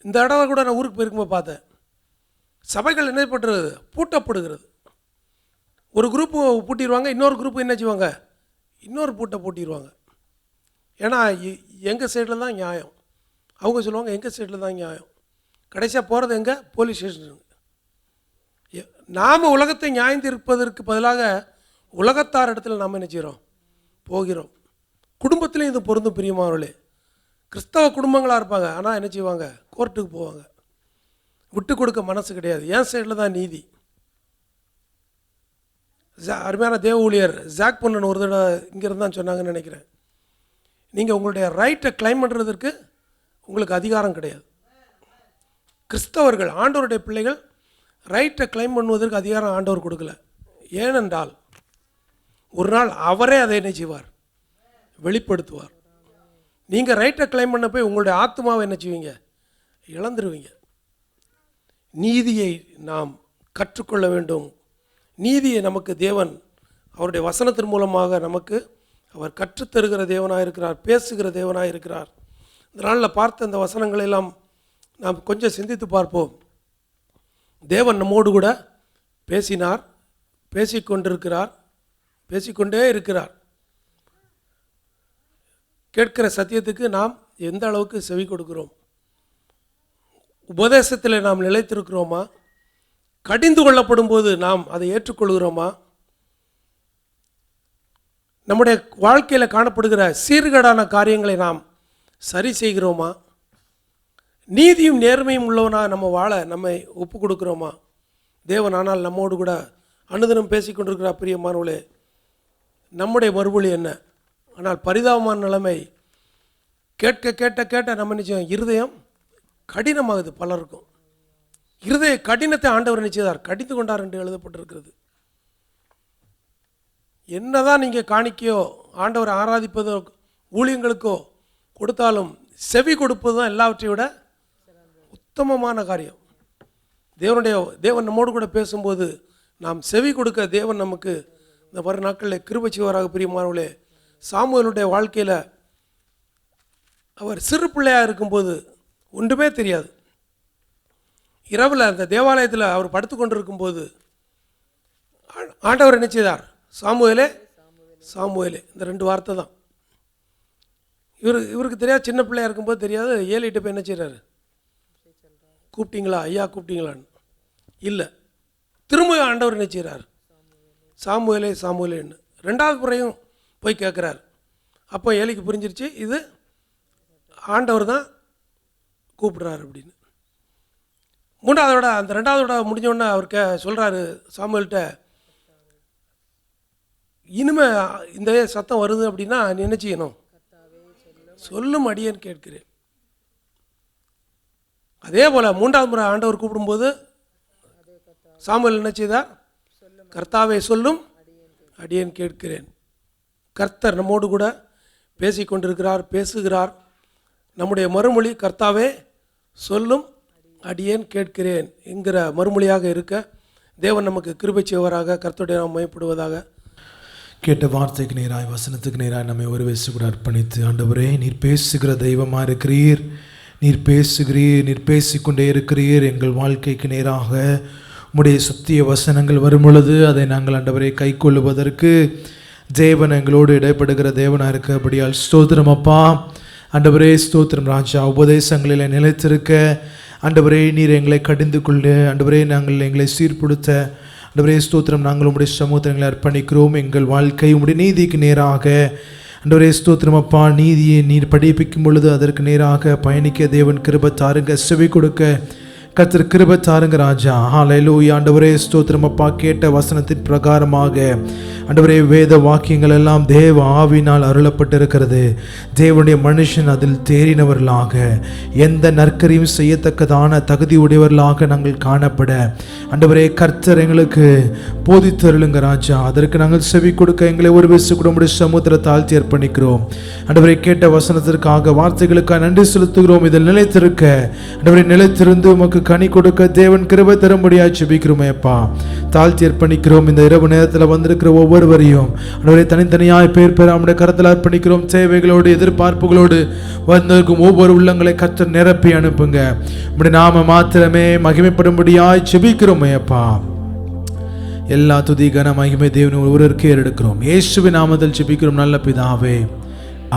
[SPEAKER 5] இந்த இடம் கூட நான் ஊருக்கு போயிருக்கும்போது பார்த்தேன், சபைகள் என்ன பண்ணுறது? பூட்டப்படுகிறது. ஒரு குரூப்பு பூட்டிடுவாங்க, இன்னொரு குரூப்பு என்ன செய்வாங்க? இன்னொரு பூட்டை பூட்டிடுவாங்க. ஏன்னா எங்கள் சைடில் தான் நியாயம், அவங்க சொல்லுவாங்க எங்கள் சைடில் தான் நியாயம். கடைசியாக போகிறது எங்கே? போலீஸ் ஸ்டேஷனுங்க. நாம் உலகத்தை நியாயந்திருப்பதற்கு பதிலாக உலகத்தார் இடத்துல நாம் என்ன செய்கிறோம்? போகிறோம். குடும்பத்திலையும் இது பொருந்தும் பிரியமானவர்களே. கிறிஸ்தவ குடும்பங்களாக இருப்பாங்க, ஆனால் என்ன செய்வாங்க? கோர்ட்டுக்கு போவாங்க. விட்டு கொடுக்க மனசு கிடையாது. என் சைடில் தான் நீதி, அருமையான தேவ ஊழியர் ஜாக் பொன்னன் ஒரு தடவை இங்கேருந்து தான் சொன்னாங்கன்னு நினைக்கிறேன். நீங்கள் உங்களுடைய ரைட்டை கிளைம் பண்ணுறதுக்கு உங்களுக்கு அதிகாரம் கிடையாது. கிறிஸ்தவர்கள், ஆண்டவருடைய பிள்ளைகள் ரைட்டை கிளைம் பண்ணுவதற்கு அதிகாரம் ஆண்டவர் கொடுக்கல. ஏனென்றால் ஒரு நாள் அவரே அதை என்ன செய்வார், வெளிப்படுத்துவார். நீங்கள் ரைட்டை கிளைம் பண்ண போய் உங்களுடைய ஆத்மாவை என்ன செய்வீங்க, இழந்துருவீங்க. நீதியை நாம் கற்றுக்கொள்ள வேண்டும். நீதியை நமக்கு தேவன் அவருடைய வசனத்தின் மூலமாக நமக்கு அவர் கற்றுத்தருகிற தேவனாக இருக்கிறார், பேசுகிற தேவனாக இருக்கிறார். இந்த நாளில் பார்த்த இந்த வசனங்களெல்லாம் நாம் கொஞ்சம் சிந்தித்து பார்ப்போம். தேவன் நம்மோடு கூட பேசினார், பேசிக்கொண்டிருக்கிறார், பேசிக்கொண்டே இருக்கிறார். கேட்கிற சத்தியத்துக்கு நாம் எந்த அளவுக்கு செவி கொடுக்கிறோம்? உபதேசத்தில் நாம் நிலைத்திருக்கிறோமா? கடிந்து கொள்ளப்படும் போது நாம் அதை ஏற்றுக்கொள்கிறோமா? நம்முடைய வாழ்க்கையில் காணப்படுகிற சீர்கேடான காரியங்களை நாம் சரி செய்கிறோமா? நீதியும் நேர்மையும் உள்ளவனாக நம்ம வாழ நம்மை ஒப்பு கொடுக்குறோமா? தேவன் ஆனால் நம்மோடு கூட அனுதினம் பேசிக்கொண்டிருக்கிற பிரியமானவர்களே, நம்முடைய மறுமொழி என்ன? ஆனால் பரிதாபமான நிலைமை, கேட்க கேட்ட கேட்ட நம்ம நிச்சயம் இருதயம் கடினமாகுது. பலருக்கும் இருதய கடினத்தை ஆண்டவர் நிச்சயதார் கடிந்து கொண்டார் என்று எழுதப்பட்டிருக்கிறது. என்னதான் நீங்கள் காணிக்கையோ ஆண்டவரை ஆராதிப்பதோ ஊழியங்களுக்கோ கொடுத்தாலும் செவி கொடுப்பது தான் எல்லாவற்றையும் விட உத்தமமான காரியம். தேவன் நம்மோடு கூட பேசும்போது நாம் செவி கொடுக்க தேவன் நமக்கு இந்த வரும் நாட்களில் கிருபை செய்வாராக. பிரியமானவர்களே, சாமுவேலுடைய வாழ்க்கையில் அவர் சிறு பிள்ளையாக இருக்கும்போது ஒன்றுமே தெரியாது. இரவில் அந்த தேவாலயத்தில் அவர் படுத்து கொண்டிருக்கும்போது ஆண்டவர் என்ன செய்தார்? சாமுவேலே சாமுவேலே, இந்த 2 வார்த்தை தான். இவருக்கு தெரியாது, சின்ன பிள்ளையாக இருக்கும்போது தெரியாது. ஏலிகிட்ட போய் என்ன செய்கிறாரு? கூப்பிட்டீங்களா ஐயா, கூப்பிட்டீங்களான்னு. இல்லை, திரும்ப ஆண்டவர் என்ன செய்கிறார்? சாமுவேலே சாமுவேலேன்னு 2வது முறையும் போய் கேட்குறார். அப்போ ஏலிக்கு புரிஞ்சிருச்சு, இது ஆண்டவர் தான் கூப்பிடுறாரு அப்படின்னு. 3வது அந்த 2வது முடிஞ்சோடனே அவர் சொல்கிறாரு சாமுவேல்கிட்ட, இனிமே இந்த சத்தம் வருது அப்படின்னா நீ என்ன செய்யணும்? சொல்லும் அடியேன்னு கேட்கிறேன். அதே போல் 3வது முறை ஆண்டவர் கூப்பிடும்போது சாமுவேல் என்ன செய்தார்? கர்த்தாவே சொல்லும் அடியேன் கேட்கிறேன். கர்த்தர் நம்மோடு கூட பேசிக்கொண்டிருக்கிறார், பேசுகிறார். நம்முடைய மறுமொழி கர்த்தாவே சொல்லும் அடியேன் கேட்கிறேன் என்கிற மறுமொழியாக இருக்க தேவன் நமக்கு கிருபை செய்வராக. கர்த்தருடைய நாம் மகிமைப்படுவதாக.
[SPEAKER 4] கேட்ட வார்த்தைக்கு நேராய், வசனத்துக்கு நேராய் நம்மை ஒரு வயசு கூட அர்ப்பணித்து, ஆண்டவரே நீர் பேசுகிற தெய்வமாக இருக்கிறீர், நீர் பேசுகிறீர், நீர் பேசிக்கொண்டே இருக்கிறீர். எங்கள் வாழ்க்கைக்கு நேராக உம்முடைய சத்திய வசனங்கள் வரும் பொழுது அதை நாங்கள் ஆண்டவரை கை கொள்ளுவதற்கு தேவன் எங்களோடு இடைப்படுகிற தேவனாக இருக்கபடியால் ஸ்தோத்திரம் அப்பா. ஆண்டவரே ஸ்தோத்திரம் ராஜா. உபதேசங்களில் நிலைத்திருக்க ஆண்டவரே நீர் எங்களை கடிந்து கொண்டு ஆண்டவரே நாங்கள் எங்களை சீர்படுத்த ஆண்டவரே ஸ்தோத்திரம் நாங்கள் உம்முடைய சமூகத்தை எங்களை அர்ப்பணிக்கிறோம். எங்கள் வாழ்க்கை உம்முடைய நீதிக்கு நேராக ஆண்டவரே ஸ்தோத்திரம் அப்பா. நீதியை நீர் படிப்பிக்கும் பொழுது அதற்கு நேராக பயணிக்க தேவன் கிருபை தாருங்க, செவி கொடுக்க கர்த்தர் கிருபை தாருங்க ராஜா. ஹல்லேலூயா. ஆண்டவரே ஸ்தோத்திரம் அப்பா. கேட்ட வசனத்தின் பிரகாரமாக ஆண்டவரே வேத வாக்கியங்கள் எல்லாம் தேவ ஆவினால் அருளப்பட்டிருக்கிறது. தேவனுடைய மனுஷன் அதில் தேறினவர்களாக எந்த நற்கரியும் செய்யத்தக்கதான தகுதி உடையவர்களாக நாங்கள் காணப்பட ஆண்டவரே கர்த்தர் எங்களுக்கு போதித்தருளுங்க ராஜா. அதற்கு நாங்கள் செவி கொடுக்க எங்களை ஒரு விசு கூட உம்முடைய சமுத்திர தாழ்த்தி அர்ப்பணிக்கிறோம். ஆண்டவரை கேட்ட வசனத்திற்காக வார்த்தைகளுக்காக நன்றி செலுத்துகிறோம். இதில் நிலைத்திருக்க ஆண்டவரை நிலைத்திருந்து உமக்கு கனி கொடுக்க தேவன் கிருபை தரும்படியாய் ஜெபிக்கிறோம் அப்பா. தாழ்த்தி அர்ப்பணிக்கிறோம். இந்த இரவு நேரத்தில் வந்திருக்கிற ஒவ்வொருவரையும் ஆண்டவரை தனித்தனியாய் பேர் நம்முடைய கரத்தில் அர்ப்பணிக்கிறோம். தேவைகளோடு எதிர்பார்ப்புகளோடு வந்திருக்கும் ஒவ்வொரு உள்ளங்களை கர்த்தர் நிரப்பி அனுப்புங்க. உம்முடைய நாம மாத்திரமே மகிமைப்படும்படியாய் ஜெபிக்கிறோம் அப்பா. எல்லா துதி கன மகிமை தேவன் ஒருவருக்கு ஏறெடுக்கிறோம். இயேசுவின் நாமத்தில் ஜெபிக்கிறோம் நல்ல பிதாவே,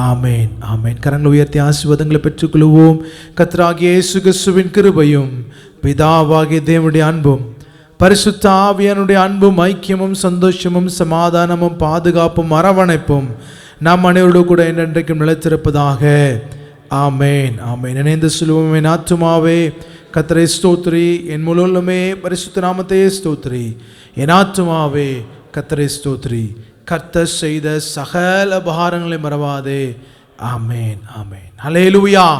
[SPEAKER 4] ஆமேன் ஆமேன். கரங்களை உயர்த்தி ஆசீர்வாதங்களை பெற்றுக்கொள்வோம். கர்த்தராகிய இயேசு கிறிஸ்துவின் கிருபையும் பிதாவாகிய தேவனுடைய அன்பும் பரிசுத்த ஆவியானுடைய அன்பும் ஐக்கியமும் சந்தோஷமும் சமாதானமும் பாதுகாப்பும் அரவணைப்பும் நாம் அனைவரோடு கூட என்றென்றைக்கும் நிலைத்திருப்பதாக. ஆமேன் ஆமேன். இணைந்து சொல்லுவோம், என் ஆத்துமாவே கர்த்தரை ஸ்தோத்திரி, என் முழுமே பரிசுத்த நாமத்தையே ஸ்தோத்திரி, என் ஆத்துமாவே கர்த்தரை ஸ்தோத்ரி. கர்த்தர் செய்த சகல உபகாரங்களை மறவாதே. ஆமேன், ஆமேன். ஹல்லேலூயா.